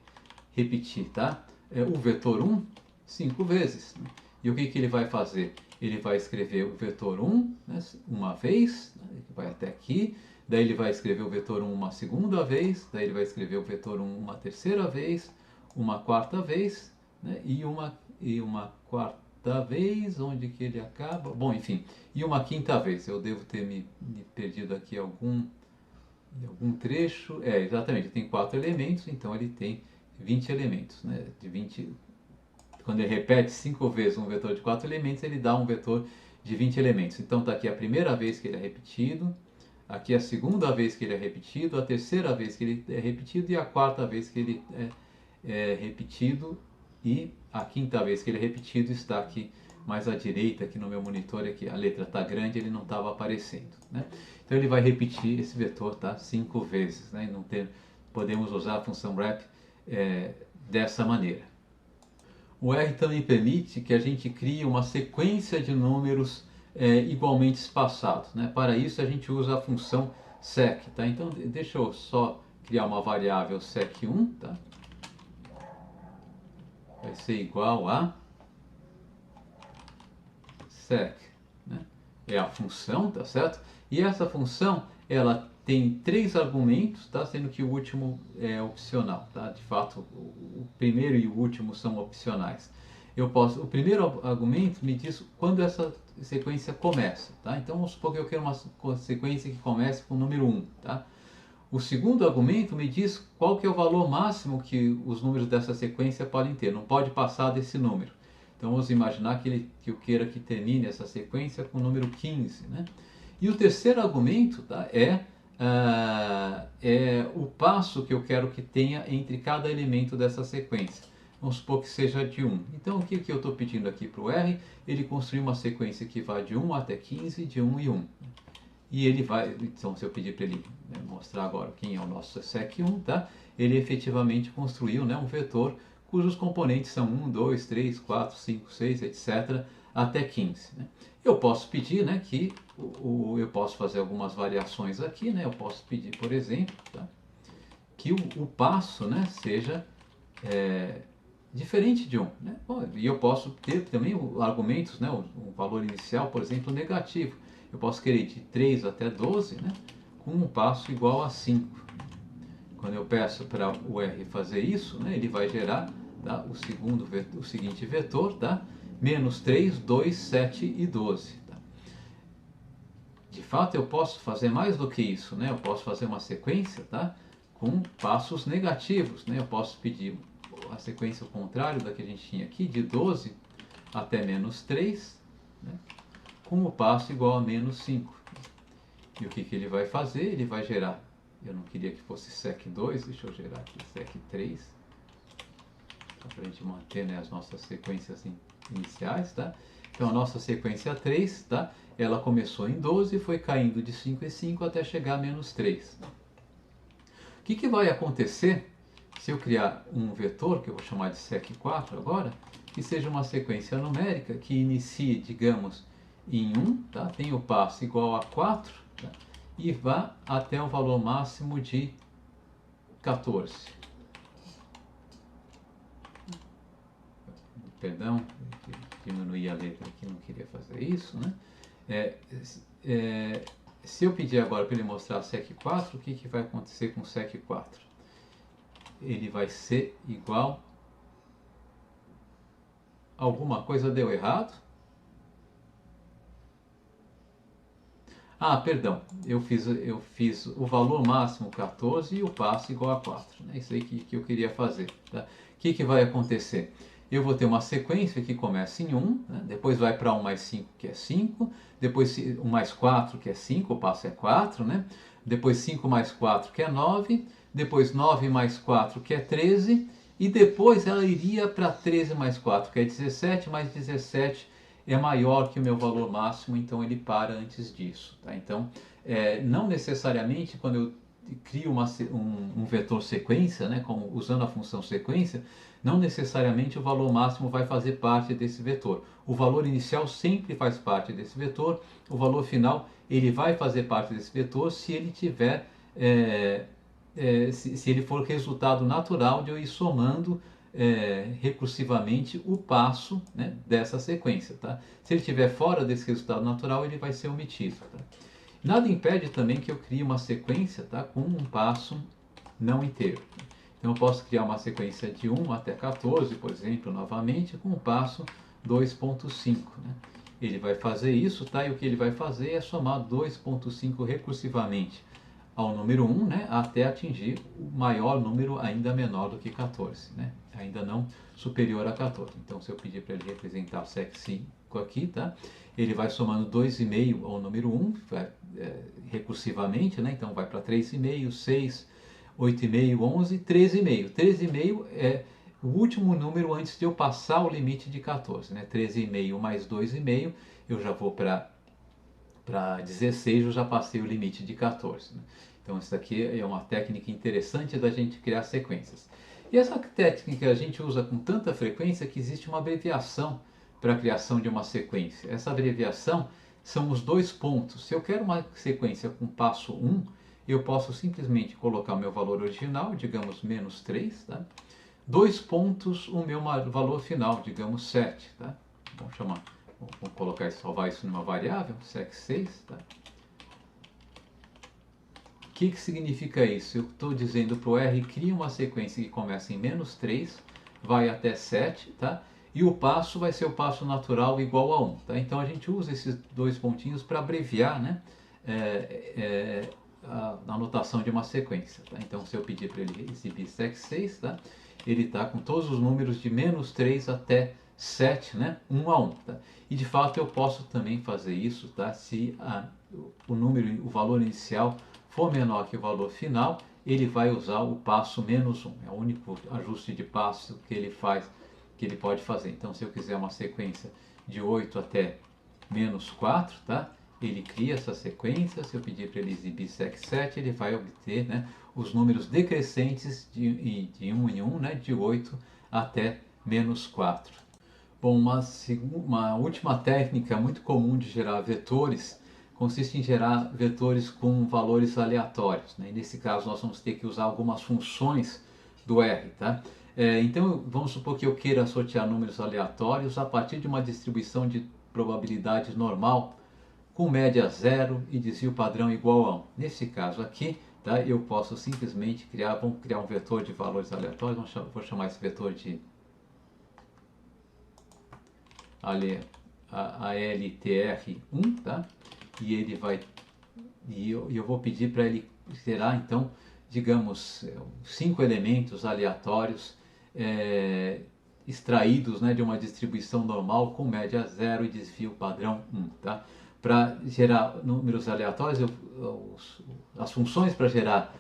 repetir, tá? O vetor 1 5 vezes. Né? E o que ele vai fazer? Ele vai escrever o vetor 1, né, uma vez, né, vai até aqui, daí ele vai escrever o vetor 1 uma segunda vez, daí ele vai escrever o vetor 1 uma terceira vez, uma quarta vez, né, e uma quarta vez, onde que ele acaba? Bom, enfim, e uma quinta vez. Eu devo ter me perdido aqui algum trecho. Exatamente, tem 4 elementos, então ele tem 20 elementos, né? Quando ele repete 5 vezes um vetor de 4 elementos, ele dá um vetor de 20 elementos. Então está aqui a primeira vez que ele é repetido, aqui a segunda vez que ele é repetido, a terceira vez que ele é repetido e a quarta vez que ele é repetido, e a quinta vez que ele é repetido está aqui mais à direita, aqui no meu monitor, aqui a letra está grande, ele não estava aparecendo. Né? Então ele vai repetir esse vetor, tá, 5 vezes. Né? Podemos usar a função wrap dessa maneira. O R também permite que a gente crie uma sequência de números igualmente espaçados. Né? Para isso a gente usa a função sec. Tá? Então deixa eu só criar uma variável sec1. Tá? Vai ser igual a sec. Né? É a função, tá certo? E essa função, ela tem 3 argumentos, tá? Sendo que o último é opcional. Tá? De fato, o primeiro e o último são opcionais. O primeiro argumento me diz quando essa sequência começa. Tá? Então vamos supor que eu quero uma sequência que comece com o número 1. Tá? O segundo argumento me diz qual que é o valor máximo que os números dessa sequência podem ter. Não pode passar desse número. Então vamos imaginar que eu queira que termine essa sequência com o número 15. Né? E o terceiro argumento, tá, é o passo que eu quero que tenha entre cada elemento dessa sequência. vamos supor que seja de 1. Então, o que eu estou pedindo aqui para o R? Ele construir uma sequência que vai de 1 até 15, de 1 e 1. E ele vai, então se eu pedir para ele, né, mostrar agora quem é o nosso sec1, tá? Ele efetivamente construiu, né, um vetor cujos componentes são 1, 2, 3, 4, 5, 6, etc., até 15. Né? Eu posso pedir, né, que eu posso fazer algumas variações aqui, né? Eu posso pedir, por exemplo, tá, que o passo, né, seja diferente de 1. Né? Bom, e eu posso ter também argumentos, né, um valor inicial, por exemplo, negativo. Eu posso querer de 3 até 12, né, com um passo igual a 5. Quando eu peço para o R fazer isso, né, ele vai gerar, tá, o seguinte vetor, tá, menos 3, 2, 7 e 12. Tá. De fato, eu posso fazer mais do que isso. Né, eu posso fazer uma sequência, tá, com passos negativos. Né, eu posso pedir a sequência ao contrário da que a gente tinha aqui, de 12 até menos 3, né, com o passo igual a menos 5. E o que ele vai fazer? Ele vai gerar, eu não queria que fosse sec2, deixa eu gerar aqui sec3, para a gente manter, né, as nossas sequências iniciais, tá? Então a nossa sequência 3, tá? Ela começou em 12 e foi caindo de 5 em 5 até chegar a menos 3. O que vai acontecer se eu criar um vetor, que eu vou chamar de sec4 agora, que seja uma sequência numérica que inicie, digamos, em 1, tá? Tem o passo igual a 4, tá? E vá até o valor máximo de 14. Perdão, diminuí a letra aqui, não queria fazer isso, né? Se eu pedir agora para ele mostrar sec4, o que vai acontecer com sec4? Ele vai ser igual a alguma coisa deu errado. Ah, perdão, eu fiz o valor máximo 14 e o passo igual a 4. É isso aí que eu queria fazer. Tá? O que vai acontecer? Eu vou ter uma sequência que começa em 1, né? Depois vai para 1 mais 5, que é 5, depois 1 mais 4, que é 5, o passo é 4, né? Depois 5 mais 4, que é 9, depois 9 mais 4, que é 13, e depois ela iria para 13 mais 4, que é 17, mais 17 é maior que o meu valor máximo, então ele para antes disso. Tá? Então, não necessariamente quando eu crio um vetor sequência, né, usando a função sequência, não necessariamente o valor máximo vai fazer parte desse vetor. O valor inicial sempre faz parte desse vetor, o valor final ele vai fazer parte desse vetor se ele tiver, se ele for resultado natural de eu ir somando recursivamente o passo, né, dessa sequência. Tá? Se ele estiver fora desse resultado natural, ele vai ser omitido. Tá? Nada impede também que eu crie uma sequência, tá, com um passo não inteiro. Então eu posso criar uma sequência de 1 até 14, por exemplo, novamente, com o passo 2.5. Né? Ele vai fazer isso, tá? E o que ele vai fazer é somar 2.5 recursivamente ao número 1, né, até atingir o maior número ainda menor do que 14, né, ainda não superior a 14. Então, se eu pedir para ele representar sec5 aqui, tá, ele vai somando 2,5 ao número 1, vai, recursivamente, né, então vai para 3,5, 6, 8,5, 11, 13,5. 13,5 é o último número antes de eu passar o limite de 14, né, 13,5 mais 2,5, eu já vou para 16, eu já passei o limite de 14. Né? Então, isso aqui é uma técnica interessante da gente criar sequências. E essa técnica a gente usa com tanta frequência que existe uma abreviação para a criação de uma sequência. Essa abreviação são os dois pontos. Se eu quero uma sequência com passo 1, eu posso simplesmente colocar o meu valor original, digamos menos 3, tá? 2 pontos o meu valor final, digamos 7. Tá? Vamos chamar. Vou colocar e salvar isso numa variável, sec6. Tá? O que significa isso? Eu estou dizendo para o R, cria uma sequência que começa em menos 3, vai até 7, tá? E o passo vai ser o passo natural igual a 1. Tá? Então a gente usa esses dois pontinhos para abreviar, né, a notação de uma sequência. Tá? Então se eu pedir para ele exibir sec6, tá? Ele está com todos os números de menos 3 até 7, né? 1 a 1. Tá? E de fato eu posso também fazer isso, tá? Se o valor inicial for menor que o valor final, ele vai usar o passo -1. É o único ajuste de passo que ele faz, que ele pode fazer. Então, se eu quiser uma sequência de 8 até -4, tá? Ele cria essa sequência. Se eu pedir para ele exibir sec7, ele vai obter, né, os números decrescentes de 1 em 1, né, de 8 até -4. Bom, uma última técnica muito comum de gerar vetores consiste em gerar vetores com valores aleatórios, né? E nesse caso nós vamos ter que usar algumas funções do R, tá? Então vamos supor que eu queira sortear números aleatórios a partir de uma distribuição de probabilidade normal com média 0 e desvio padrão igual a 1. Nesse caso aqui, tá, eu posso simplesmente vamos criar um vetor de valores aleatórios, vou chamar esse vetor de ALTR1, tá? E ele vai, eu vou pedir para ele gerar, então, digamos, 5 elementos aleatórios extraídos, né, de uma distribuição normal com média 0 e desvio padrão 1, tá? Para gerar números aleatórios, as funções para gerar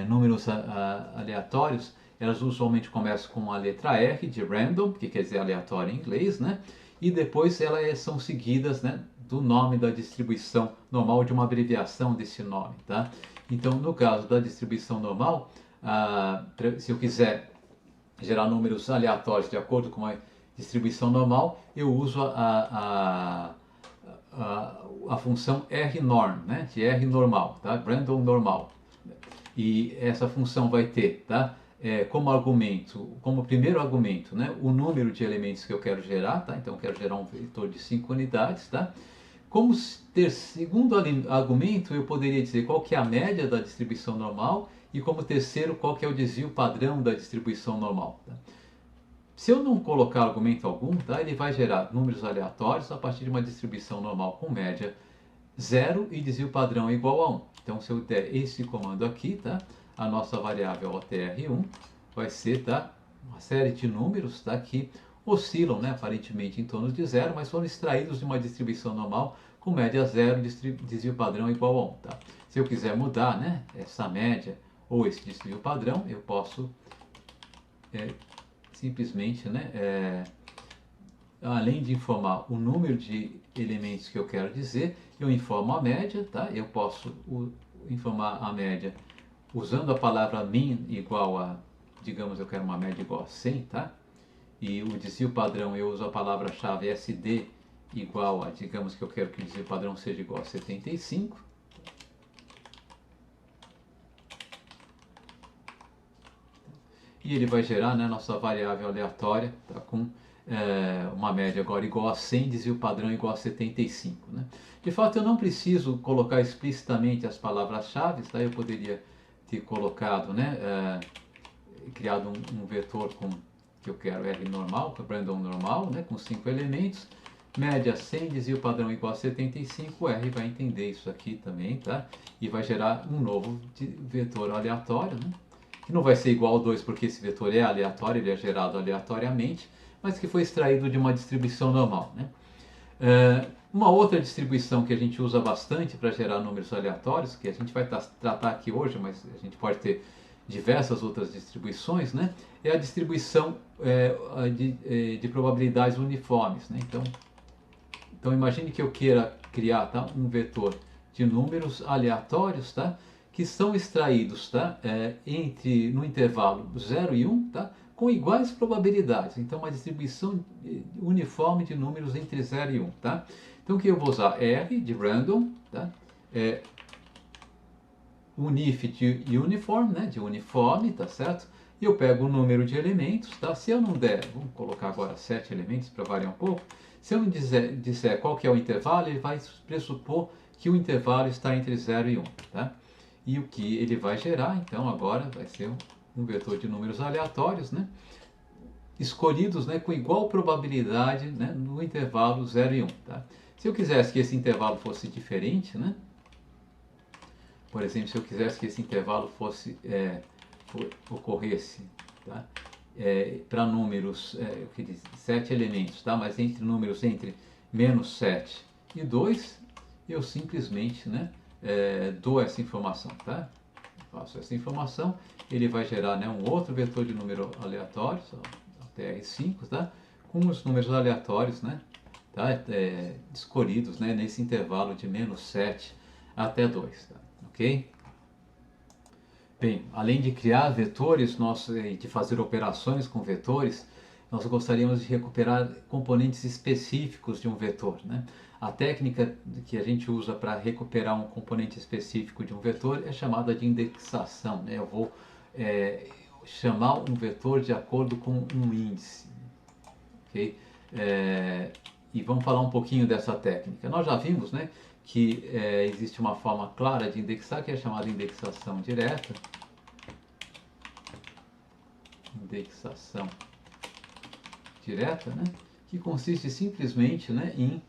números aleatórios, elas usualmente começam com a letra R de random, que quer dizer aleatório em inglês, né? E depois elas são seguidas, né, do nome da distribuição normal, de uma abreviação desse nome, tá? Então, no caso da distribuição normal, se eu quiser gerar números aleatórios de acordo com a distribuição normal, eu uso a função rnorm, né, de R normal, tá? Random normal. E essa função vai ter, tá, como argumento, como primeiro argumento, né, o número de elementos que eu quero gerar, tá? Então eu quero gerar um vetor de 5 unidades, tá? Como segundo argumento, eu poderia dizer qual que é a média da distribuição normal e como terceiro, qual que é o desvio padrão da distribuição normal, tá? Se eu não colocar argumento algum, tá, ele vai gerar números aleatórios a partir de uma distribuição normal com média 0 e desvio padrão igual a 1. Então, se eu der esse comando aqui, tá, a nossa variável OTR1 vai ser, tá, uma série de números, tá, que oscilam, né, aparentemente em torno de 0, mas foram extraídos de uma distribuição normal com média 0 e desvio padrão igual a 1. Tá? Se eu quiser mudar, né, essa média ou esse desvio padrão, eu posso simplesmente, né, além de informar o número de elementos que eu quero dizer, eu informo a média, tá? Eu posso informar a média usando a palavra min igual a, digamos, eu quero uma média igual a 100, tá? E o desvio padrão eu uso a palavra-chave SD igual a, digamos que eu quero que o desvio padrão seja igual a 75. E ele vai gerar, né, nossa variável aleatória, tá, com uma média agora igual a 100, desvio padrão igual a 75. Né? De fato, eu não preciso colocar explicitamente as palavras-chave, tá? Eu poderia ter colocado, né, criado um vetor que eu quero R normal, random normal, né, com 5 elementos, média 100, desvio padrão igual a 75, o R vai entender isso aqui também, tá? E vai gerar um novo vetor aleatório, né? Que não vai ser igual ao 2 porque esse vetor é aleatório, ele é gerado aleatoriamente, mas que foi extraído de uma distribuição normal, né? Uma outra distribuição que a gente usa bastante para gerar números aleatórios, que a gente vai tratar aqui hoje, mas a gente pode ter diversas outras distribuições, né? É a distribuição de probabilidades uniformes, né? Então imagine que eu queira criar, tá, um vetor de números aleatórios, tá, que são extraídos, tá, no intervalo 0 e 1, tá, com iguais probabilidades. Então, uma distribuição uniforme de números entre 0 e 1. Tá? Então, aqui eu vou usar R de random, tá? Unif de uniform, né? De uniforme, tá certo? E eu pego o número de elementos, tá? Se eu não der, vamos colocar agora 7 elementos para variar um pouco. Se eu não disser qual que é o intervalo, ele vai pressupor que o intervalo está entre 0 e 1, tá? E o que ele vai gerar, então, agora vai ser um vetor de números aleatórios, né, escolhidos, né, com igual probabilidade, né, no intervalo 0 e 1. Tá? Se eu quisesse que esse intervalo fosse diferente, né, por exemplo, se eu quisesse que esse intervalo ocorresse, tá, para números, 7 elementos, tá, mas entre números entre -7 e 2, eu simplesmente, né, dou essa informação. Tá? faço essa informação, ele vai gerar, né, um outro vetor de número aleatório, TR5, tá? Com os números aleatórios, né, tá? Escolhidos, né, nesse intervalo de -7 até 2, tá? Ok? Bem, além de criar vetores, de fazer operações com vetores, nós gostaríamos de recuperar componentes específicos de um vetor, né? A técnica que a gente usa para recuperar um componente específico de um vetor é chamada de indexação, né? Eu vou chamar um vetor de acordo com um índice, ok? E vamos falar um pouquinho dessa técnica. Nós já vimos, né, que existe uma forma clara de indexar, que é chamada indexação direta. Indexação direta, né, que consiste simplesmente, né, em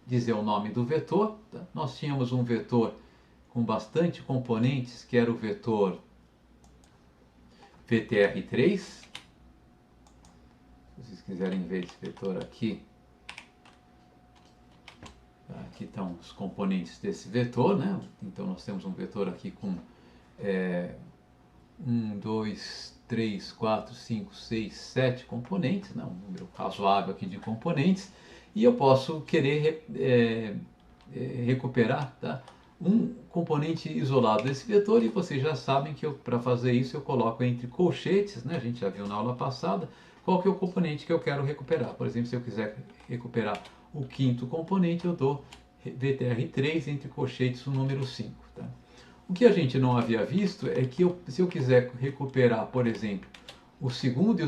dizer o nome do vetor. Tá? Nós tínhamos um vetor com bastante componentes, que era o vetor VTR3. Se vocês quiserem ver esse vetor aqui, tá? Aqui estão os componentes desse vetor, né? Então nós temos um vetor aqui com 1, 2, 3, 4, 5, 6, 7 componentes, né? Um número razoável aqui de componentes, e eu posso querer recuperar, tá, um componente isolado desse vetor, e vocês já sabem que para fazer isso eu coloco entre colchetes, né? A gente já viu na aula passada qual que é o componente que eu quero recuperar. Por exemplo, se eu quiser recuperar o quinto componente, eu dou VTR3 entre colchetes o número 5. Tá? O que a gente não havia visto é que se eu quiser recuperar, por exemplo, o segundo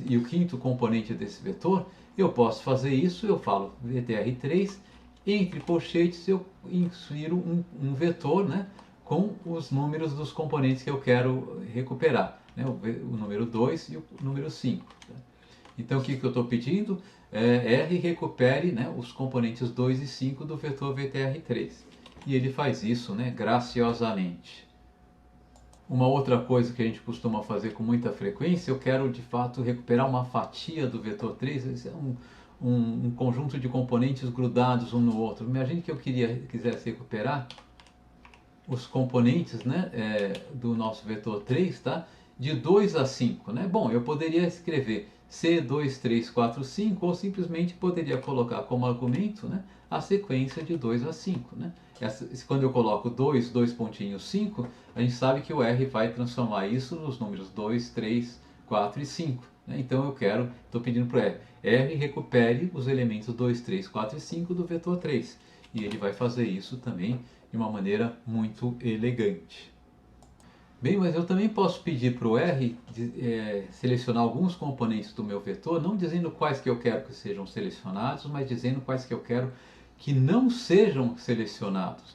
e o quinto componente desse vetor, eu posso fazer isso. Eu falo VTR3, entre colchetes eu insiro um vetor, né, com os números dos componentes que eu quero recuperar, né, o número 2 e o número 5. Tá? Então o que eu estou pedindo? R recupere, né, os componentes 2 e 5 do vetor VTR3. E ele faz isso, né, graciosamente. Uma outra coisa que a gente costuma fazer com muita frequência, eu quero de fato recuperar uma fatia do vetor 3, esse é um conjunto de componentes grudados um no outro. Imagine que eu quisesse recuperar os componentes, né, do nosso vetor 3, tá, de 2 a 5. Né? Bom, eu poderia escrever C, 2, 3, 4, 5, ou simplesmente poderia colocar como argumento, né, a sequência de 2 a 5. Né? Quando eu coloco 2, 2 pontinhos 5, a gente sabe que o R vai transformar isso nos números 2, 3, 4 e 5. Né? Então estou pedindo para o R recupere os elementos 2, 3, 4 e 5 do vetor 3. E ele vai fazer isso também de uma maneira muito elegante. Bem, mas eu também posso pedir para o R selecionar alguns componentes do meu vetor, não dizendo quais que eu quero que sejam selecionados, mas dizendo quais que eu quero que não sejam selecionados.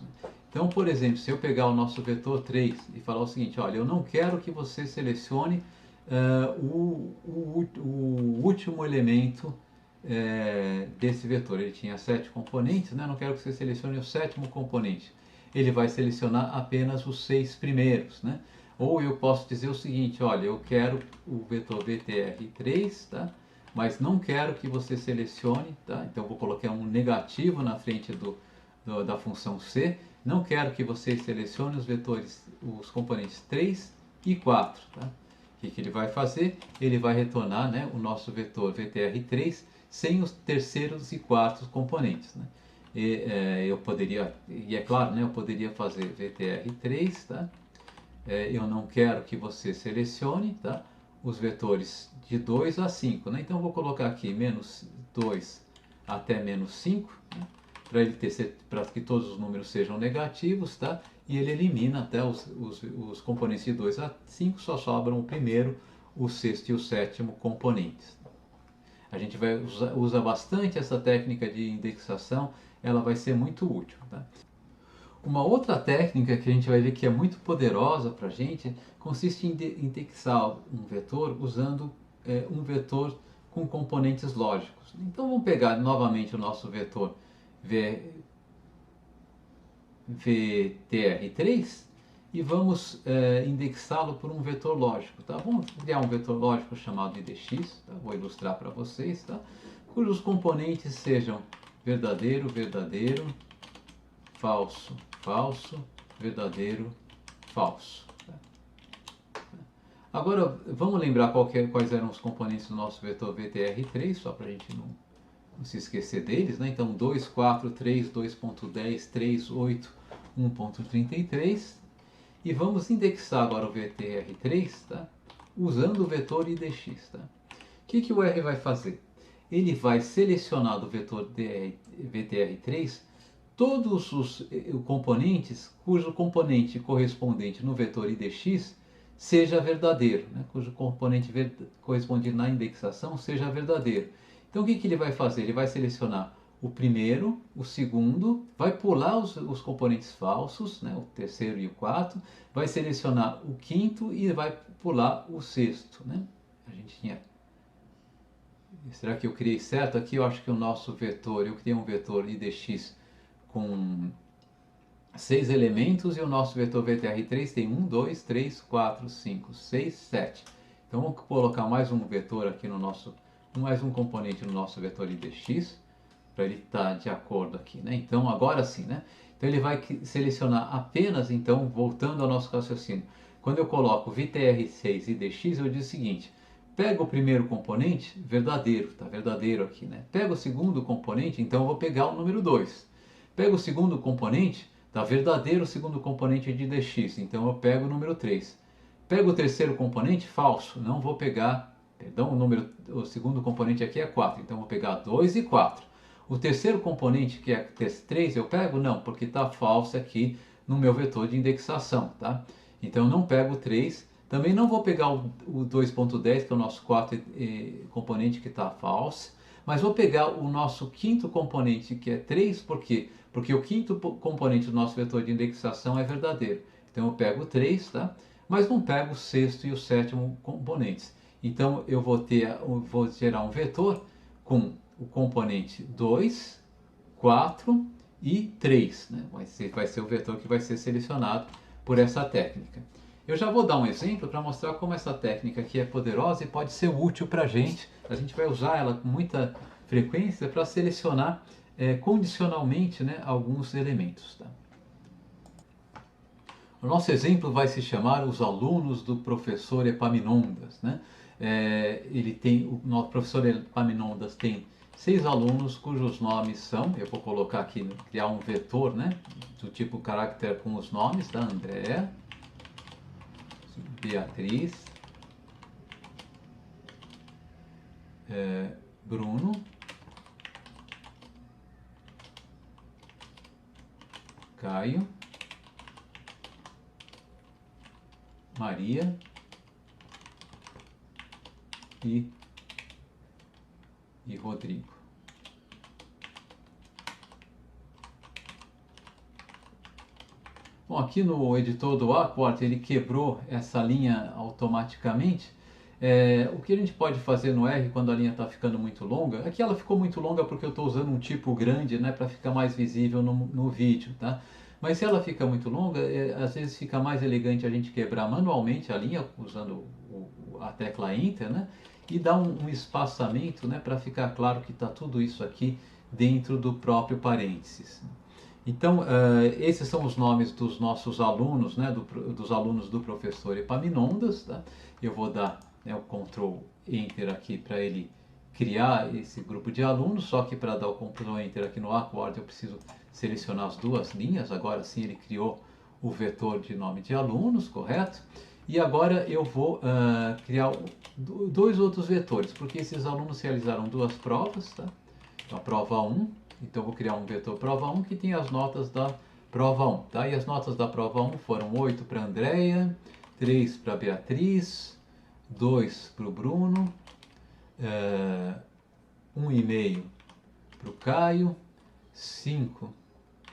Então, por exemplo, se eu pegar o nosso vetor 3 e falar o seguinte, olha, eu não quero que você selecione o último elemento desse vetor. Ele tinha 7 componentes, né? Não quero que você selecione o sétimo componente. Ele vai selecionar apenas os 6 primeiros, né? Ou eu posso dizer o seguinte, olha, eu quero o vetor VTR3, tá? Mas não quero que você selecione, tá? Então vou colocar um negativo na frente da função C. Não quero que você selecione os componentes 3 e 4, tá? O que ele vai fazer? Ele vai retornar, né, o nosso vetor VTR3 sem os terceiros e quartos componentes, né? Eu poderia, e é claro, né, eu poderia fazer VTR3, tá? Eu não quero que você selecione, tá, os vetores de 2 a 5, né? Então eu vou colocar aqui menos 2 até menos 5, né? Para que todos os números sejam negativos, tá? E ele elimina até os componentes de 2 a 5, só sobram o primeiro, o sexto e o sétimo componentes. A gente usa bastante essa técnica de indexação, ela vai ser muito útil. Tá? Uma outra técnica que a gente vai ver que é muito poderosa para a gente consiste em indexar um vetor usando um vetor com componentes lógicos. Então vamos pegar novamente o nosso vetor VTR3 e vamos indexá-lo por um vetor lógico. Tá? Vamos criar um vetor lógico chamado IDX, tá? Vou ilustrar para vocês, tá? Cujos componentes sejam verdadeiro, verdadeiro, falso, falso, verdadeiro, falso. Agora, vamos lembrar quais eram os componentes do nosso vetor VTR3, só para a gente não se esquecer deles, né? Então, 2, 4, 3, 2.10, 3, 8, 1.33. E vamos indexar agora o VTR3, tá? Usando o vetor IDX. Tá? O que o R vai fazer? Ele vai selecionar do vetor VTR3 todos os componentes cujo componente correspondente no vetor IDX seja verdadeiro, né? Cujo componente correspondente na indexação seja verdadeiro. Então o que ele vai fazer? Ele vai selecionar o primeiro, o segundo, vai pular os componentes falsos, né? O terceiro e o quarto, vai selecionar o quinto e vai pular o sexto. Né? A gente tinha... Será que eu criei certo? Aqui eu acho que o nosso vetor, eu criei um vetor IDX com 6 elementos e o nosso vetor VTR3 tem 1, 2, 3, 4, 5, 6, 7. Então vamos colocar mais um vetor aqui no nosso, mais um componente no nosso vetor IDX, para ele estar de acordo aqui, né? Então agora sim, né? Então ele vai selecionar apenas, então, voltando ao nosso raciocínio. Quando eu coloco VTR6 IDX, eu digo o seguinte: pega o primeiro componente, verdadeiro, tá verdadeiro aqui, né? Pega o segundo componente, então eu vou pegar o número 2. Pega o segundo componente, tá verdadeiro o segundo componente de IDX, então eu pego o número 3. Pega o terceiro componente, falso, não vou pegar, perdão, o segundo componente aqui é 4, então eu vou pegar 2 e 4. O terceiro componente, que é 3, eu pego? Não, porque está falso aqui no meu vetor de indexação, tá? Então eu não pego o 3, também não vou pegar o 2.10, que é o nosso quarto componente que está falso, mas vou pegar o nosso quinto componente, que é 3, por quê? Porque o quinto componente do nosso vetor de indexação é verdadeiro. Então eu pego o 3, tá? Mas não pego o sexto e o sétimo componentes. Então eu vou gerar um vetor com o componente 2, 4 e 3. Né? Vai ser o vetor que vai ser selecionado por essa técnica. Eu já vou dar um exemplo para mostrar como essa técnica aqui é poderosa e pode ser útil para a gente. A gente vai usar ela com muita frequência para selecionar condicionalmente, né, alguns elementos. Tá? O nosso exemplo vai se chamar Os Alunos do Professor Epaminondas. Né? O nosso professor Epaminondas tem 6 alunos cujos nomes são, eu vou colocar aqui, criar um vetor, né, do tipo caráter com os nomes, tá? André, Beatriz, Bruno, Caio, Maria e Rodrigo. Bom, aqui no editor do Aquart ele quebrou essa linha automaticamente. O que a gente pode fazer no R quando a linha está ficando muito longa? Aqui ela ficou muito longa porque eu estou usando um tipo grande, né, para ficar mais visível no vídeo, tá? Mas se ela fica muito longa, às vezes fica mais elegante a gente quebrar manualmente a linha usando a tecla Enter, né? E dar um espaçamento, né, para ficar claro que está tudo isso aqui dentro do próprio parênteses. Então, esses são os nomes dos nossos alunos, né, dos alunos do professor Epaminondas. Tá? Eu vou dar, né, o Ctrl Enter aqui para ele criar esse grupo de alunos, só que para dar o Ctrl Enter aqui no Aquart eu preciso selecionar as duas linhas. Agora sim ele criou o vetor de nome de alunos, correto? E agora eu vou criar dois outros vetores, porque esses alunos realizaram duas provas. Tá? Então, a prova 1, então eu vou criar um vetor prova 1 que tem as notas da prova 1. Tá? E as notas da prova 1 foram 8 para a Andrea, 3 para a Beatriz, 2 para o Bruno, 1,5 para o Caio, 5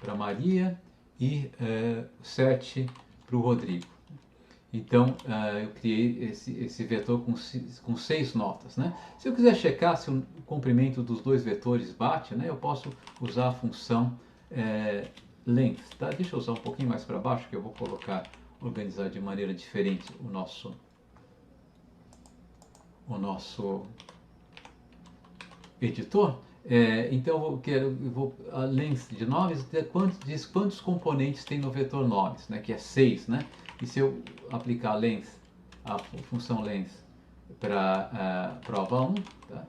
para a Maria e 7 para o Rodrigo. Então, eu criei esse vetor com 6 notas. Né? Se eu quiser checar se o comprimento dos dois vetores bate, né, eu posso usar a função length. Tá? Deixa eu usar um pouquinho mais para baixo, que eu vou organizar de maneira diferente o nosso editor. Então a length de nomes diz quantos componentes tem no vetor nomes, né, que é 6, né? E se eu aplicar length, a função length para prova 1, tá?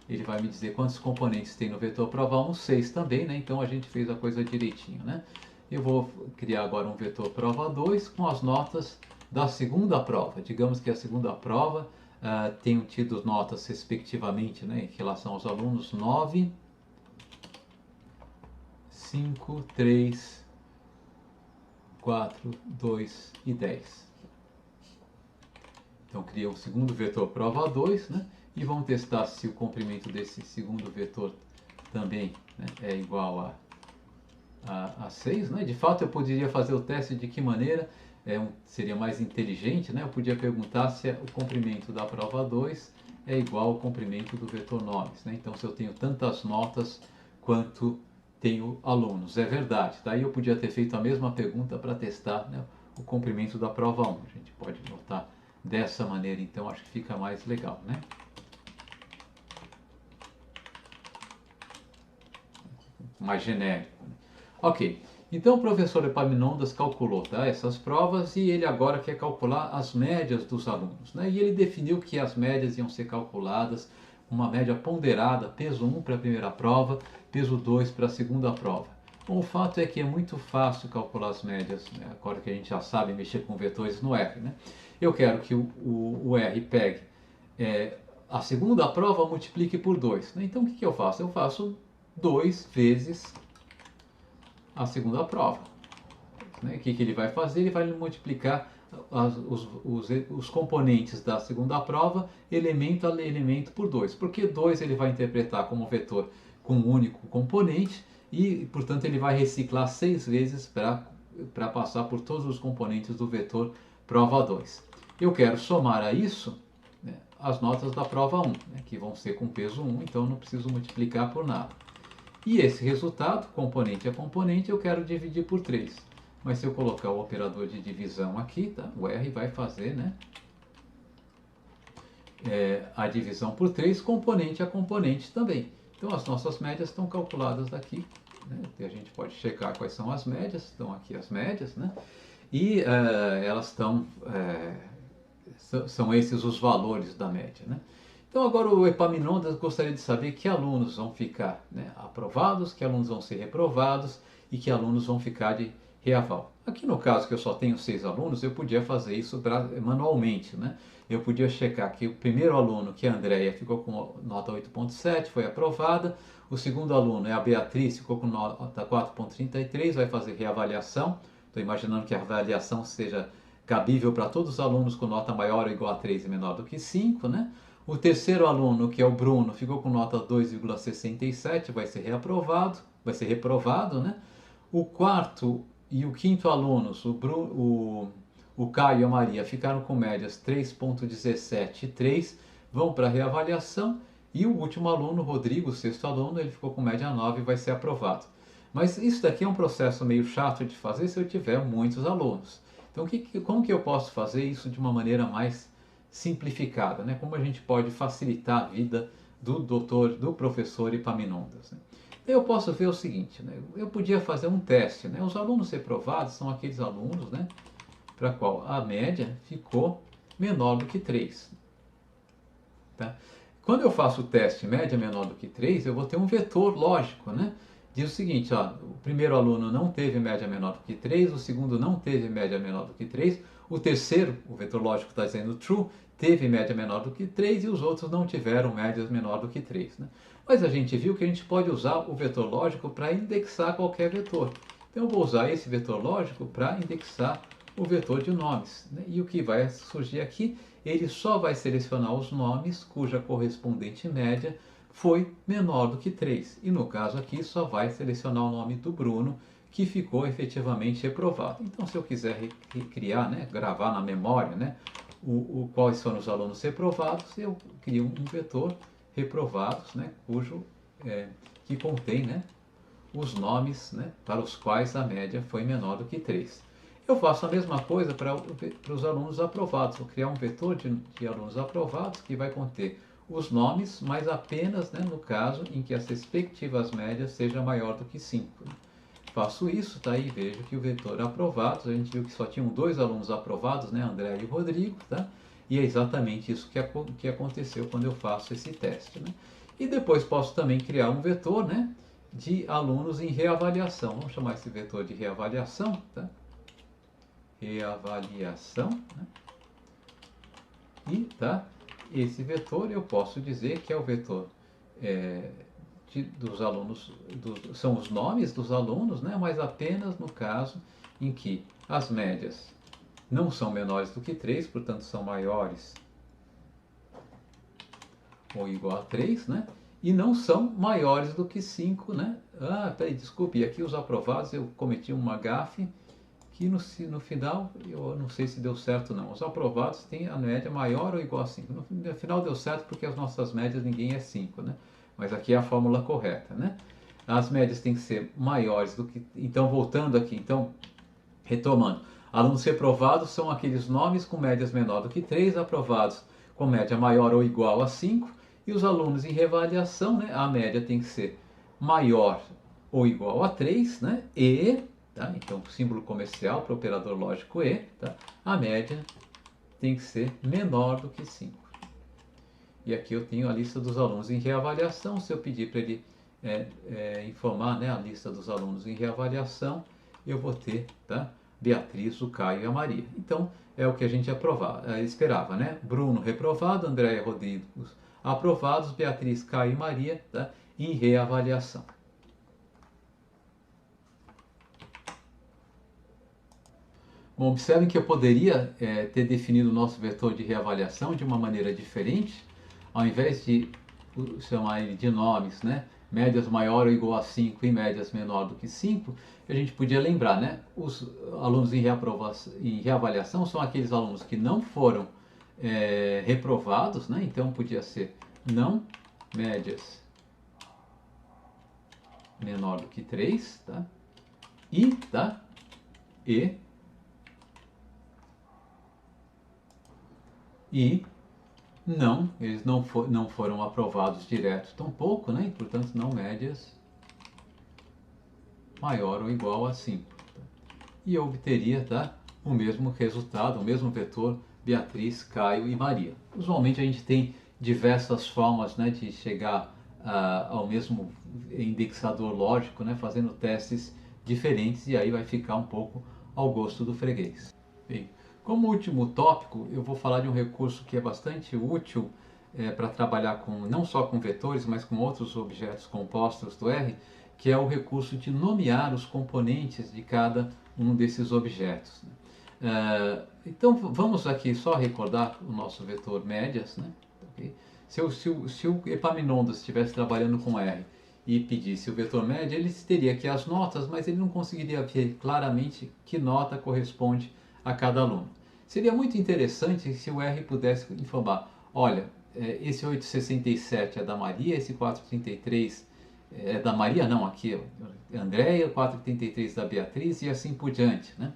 Ele vai me dizer quantos componentes tem no vetor prova 1, 6 também, né? Então a gente fez a coisa direitinho, né? Eu vou criar agora um vetor prova 2 com as notas da segunda prova. Digamos que a segunda prova tenham tido notas respectivamente, né, em relação aos alunos 9, 5, 3, 4, 2 e 10. Então cria um segundo vetor prova 2, né, e vamos testar se o comprimento desse segundo vetor também, né, é igual a 6. Né? De fato, eu poderia fazer o teste de que maneira seria mais inteligente, né? Eu podia perguntar se o comprimento da prova 2 é igual ao comprimento do vetor nomes, né? Então, se eu tenho tantas notas quanto tenho alunos, é verdade. Daí eu podia ter feito a mesma pergunta para testar, né, o comprimento da prova 1. A gente pode notar dessa maneira, então acho que fica mais legal, né? Mais genérico. Ok. Então o professor Epaminondas calculou, tá, essas provas e ele agora quer calcular as médias dos alunos, né? E ele definiu que as médias iam ser calculadas, uma média ponderada, peso 1 para a primeira prova, peso 2 para a segunda prova. Bom, o fato é que é muito fácil calcular as médias, né? Agora que a gente já sabe mexer com vetores no R, né? Eu quero que o R pegue a segunda prova, multiplique por 2, né? Então o que eu faço? Eu faço 2 vezes a segunda prova. Né? O que ele vai fazer? Ele vai multiplicar os componentes da segunda prova, elemento a elemento, por 2. Porque 2 ele vai interpretar como vetor com um único componente e, portanto, ele vai reciclar 6 vezes para passar por todos os componentes do vetor prova 2. Eu quero somar a isso, né, as notas da prova 1, né, que vão ser com peso 1, então eu não preciso multiplicar por nada. E esse resultado, componente a componente, eu quero dividir por 3. Mas se eu colocar o operador de divisão aqui, tá? O R vai fazer, né, a divisão por 3, componente a componente também. Então as nossas médias estão calculadas aqui, né? E a gente pode checar quais são as médias, estão aqui as médias, né? E elas estão, são esses os valores da média, né? Então agora o Epaminondas gostaria de saber que alunos vão ficar, né, aprovados, que alunos vão ser reprovados e que alunos vão ficar de reaval. Aqui no caso que eu só tenho 6 alunos, eu podia fazer isso manualmente, né? Eu podia checar que o primeiro aluno, que é a Andréia, ficou com nota 8.7, foi aprovada. O segundo aluno é a Beatriz, ficou com nota 4.33, vai fazer reavaliação. Estou imaginando que a avaliação seja cabível para todos os alunos com nota maior ou igual a 3 e menor do que 5, né? O terceiro aluno, que é o Bruno, ficou com nota 2,67, vai ser reaprovado, vai ser reprovado, né? O quarto e o quinto alunos, o Caio e a Maria, ficaram com médias 3,17 e 3, vão para a reavaliação. E o último aluno, Rodrigo, o sexto aluno, ele ficou com média 9 e vai ser aprovado. Mas isso daqui é um processo meio chato de fazer se eu tiver muitos alunos. Então, como que eu posso fazer isso de uma maneira mais simplificada, né? Como a gente pode facilitar a vida do professor Epaminondas, né? Eu posso ver o seguinte, né? Eu podia fazer um teste, né? Os alunos reprovados são aqueles alunos, né, para qual a média ficou menor do que 3. Tá? Quando eu faço o teste média menor do que 3, eu vou ter um vetor lógico, né? Diz o seguinte, ó, o primeiro aluno não teve média menor do que 3, o segundo não teve média menor do que 3, o terceiro, o vetor lógico está dizendo true, teve média menor do que 3 e os outros não tiveram médias menor do que 3. Né? Mas a gente viu que a gente pode usar o vetor lógico para indexar qualquer vetor. Então eu vou usar esse vetor lógico para indexar o vetor de nomes. Né? E o que vai surgir aqui, ele só vai selecionar os nomes cuja correspondente média foi menor do que 3. E no caso aqui só vai selecionar o nome do Bruno, que ficou efetivamente reprovado. Então se eu quiser criar, né, gravar na memória, né, quais foram os alunos reprovados, eu crio um vetor reprovados, né, que contém, né, os nomes, né, para os quais a média foi menor do que 3. Eu faço a mesma coisa para os alunos aprovados. Vou criar um vetor de alunos aprovados que vai conter os nomes, mas apenas, né, no caso em que as respectivas médias seja maior do que 5. Faço isso, tá? E vejo que o vetor aprovados, a gente viu que só tinham 2 alunos aprovados, né, André e Rodrigo, tá? E é exatamente isso que aconteceu quando eu faço esse teste, né? E depois posso também criar um vetor, né, de alunos em reavaliação. Vamos chamar esse vetor de reavaliação, tá? Reavaliação, né? E, tá? Esse vetor eu posso dizer que é o vetor dos alunos, são os nomes dos alunos, né? Mas apenas no caso em que as médias não são menores do que 3, portanto são maiores ou igual a 3, né? E não são maiores do que 5, né? Peraí, desculpe, aqui os aprovados eu cometi uma gafe que no final, eu não sei se deu certo ou não. Os aprovados têm a média maior ou igual a 5. No final deu certo porque as nossas médias ninguém é 5, né? Mas aqui é a fórmula correta, né? As médias têm que ser maiores do que... Então, voltando aqui, então, retomando. Alunos reprovados são aqueles nomes com médias menor do que 3, aprovados com média maior ou igual a 5, e os alunos em reavaliação, né, a média tem que ser maior ou igual a 3, né, e, tá, então, símbolo comercial para o operador lógico e, tá, a média tem que ser menor do que 5. E aqui eu tenho a lista dos alunos em reavaliação. Se eu pedir para ele informar, né, a lista dos alunos em reavaliação, eu vou ter, tá, Beatriz, o Caio e a Maria. Então, é o que a gente esperava, né? Bruno reprovado, André e Rodrigo aprovados, Beatriz, Caio e Maria, tá, em reavaliação. Bom, observem que eu poderia ter definido o nosso vetor de reavaliação de uma maneira diferente, ao invés de chamar ele de nomes, né? Médias maior ou igual a 5 e médias menor do que 5, a gente podia lembrar, né? Os alunos em reavaliação são aqueles alunos que não foram reprovados, né? Então podia ser não médias menor do que 3, tá? E não, eles não foram aprovados direto tampouco, né? E, portanto, não médias maior ou igual a 5. E eu obteria, tá, o mesmo resultado, o mesmo vetor Beatriz, Caio e Maria. Usualmente a gente tem diversas formas, né, de chegar ao mesmo indexador lógico, né, fazendo testes diferentes, e aí vai ficar um pouco ao gosto do freguês. Bem, como último tópico, eu vou falar de um recurso que é bastante útil para trabalhar não só com vetores, mas com outros objetos compostos do R, que é o recurso de nomear os componentes de cada um desses objetos. Então vamos aqui só recordar o nosso vetor médias, né? Okay? Se o Epaminondas estivesse trabalhando com R e pedisse o vetor média, ele teria aqui as notas, mas ele não conseguiria ver claramente que nota corresponde a cada aluno. Seria muito interessante se o R pudesse informar, olha, esse 867 é da Maria, esse 433 é da Maria, não, aqui é Andréia, 433 da Beatriz e assim por diante, né?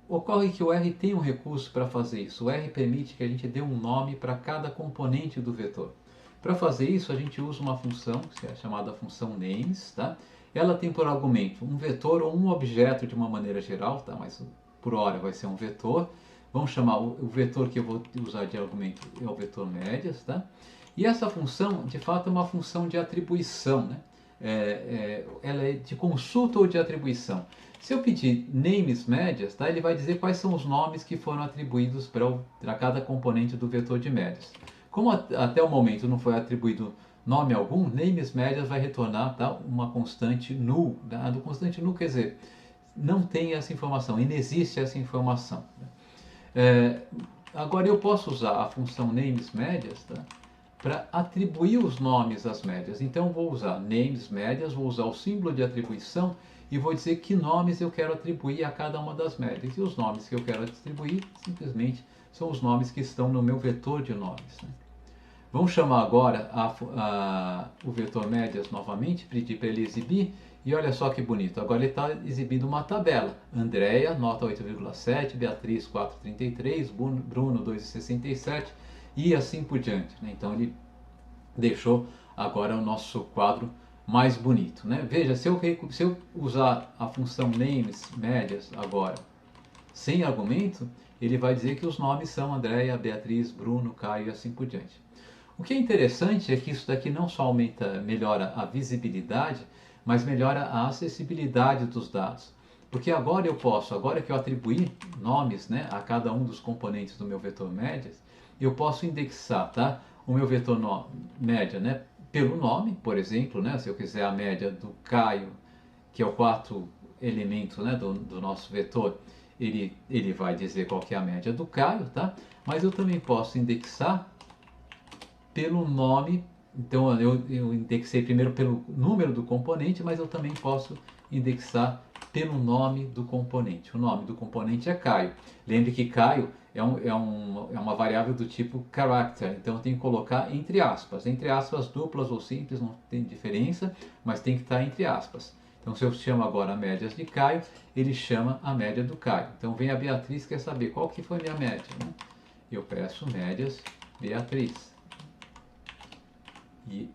Ocorre que o R tem um recurso para fazer isso. O R permite que a gente dê um nome para cada componente do vetor. Para fazer isso, a gente usa uma função, que é chamada função names, tá? Ela tem por argumento um vetor ou um objeto de uma maneira geral, tá? Mas por hora vai ser um vetor. Vamos chamar o vetor que eu vou usar de argumento é o vetor médias, tá? E essa função, de fato, é uma função de atribuição, né? Ela é de consulta ou de atribuição. Se eu pedir names médias, tá? Ele vai dizer quais são os nomes que foram atribuídos para cada componente do vetor de médias. Como até o momento não foi atribuído nome algum, names médias vai retornar, tá, uma constante null. Tá? A constante null quer dizer, não tem essa informação, inexiste essa informação. Agora eu posso usar a função names médias, tá, para atribuir os nomes às médias. Então vou usar names médias, vou usar o símbolo de atribuição e vou dizer que nomes eu quero atribuir a cada uma das médias. E os nomes que eu quero atribuir simplesmente são os nomes que estão no meu vetor de nomes, né? Vamos chamar agora o vetor médias novamente, pedir para ele exibir, e olha só que bonito, agora ele está exibindo uma tabela. Andréia, nota 8,7, Beatriz 4,33, Bruno 2,67 e assim por diante, né? Então ele deixou agora o nosso quadro mais bonito, né? Veja, se eu usar a função names médias agora sem argumento, ele vai dizer que os nomes são Andréia, Beatriz, Bruno, Caio e assim por diante. O que é interessante é que isso daqui não só melhora a visibilidade, mas melhora a acessibilidade dos dados. Porque agora agora que eu atribuí nomes, né, a cada um dos componentes do meu vetor médias, eu posso indexar, tá, o meu vetor média, né, pelo nome, por exemplo, né, se eu quiser a média do Caio, que é o quarto elemento, né, do nosso vetor, ele vai dizer qual que é a média do Caio, tá? Mas eu também posso indexar pelo nome. Então eu indexei primeiro pelo número do componente, mas eu também posso indexar pelo nome do componente. O nome do componente é Caio. Lembre que Caio é uma variável do tipo character, então eu tenho que colocar entre aspas. Entre aspas duplas ou simples, não tem diferença, mas tem que estar entre aspas. Então se eu chamo agora médias de Caio, ele chama a média do Caio. Então vem a Beatriz, quer saber qual que foi minha média, né? Eu peço médias Beatriz. E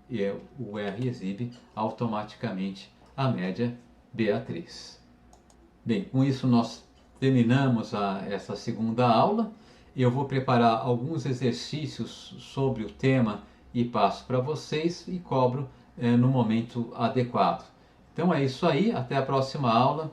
o R exibe automaticamente a média Beatriz. Bem, com isso nós terminamos essa segunda aula. Eu vou preparar alguns exercícios sobre o tema e passo para vocês e cobro no momento adequado. Então é isso aí, até a próxima aula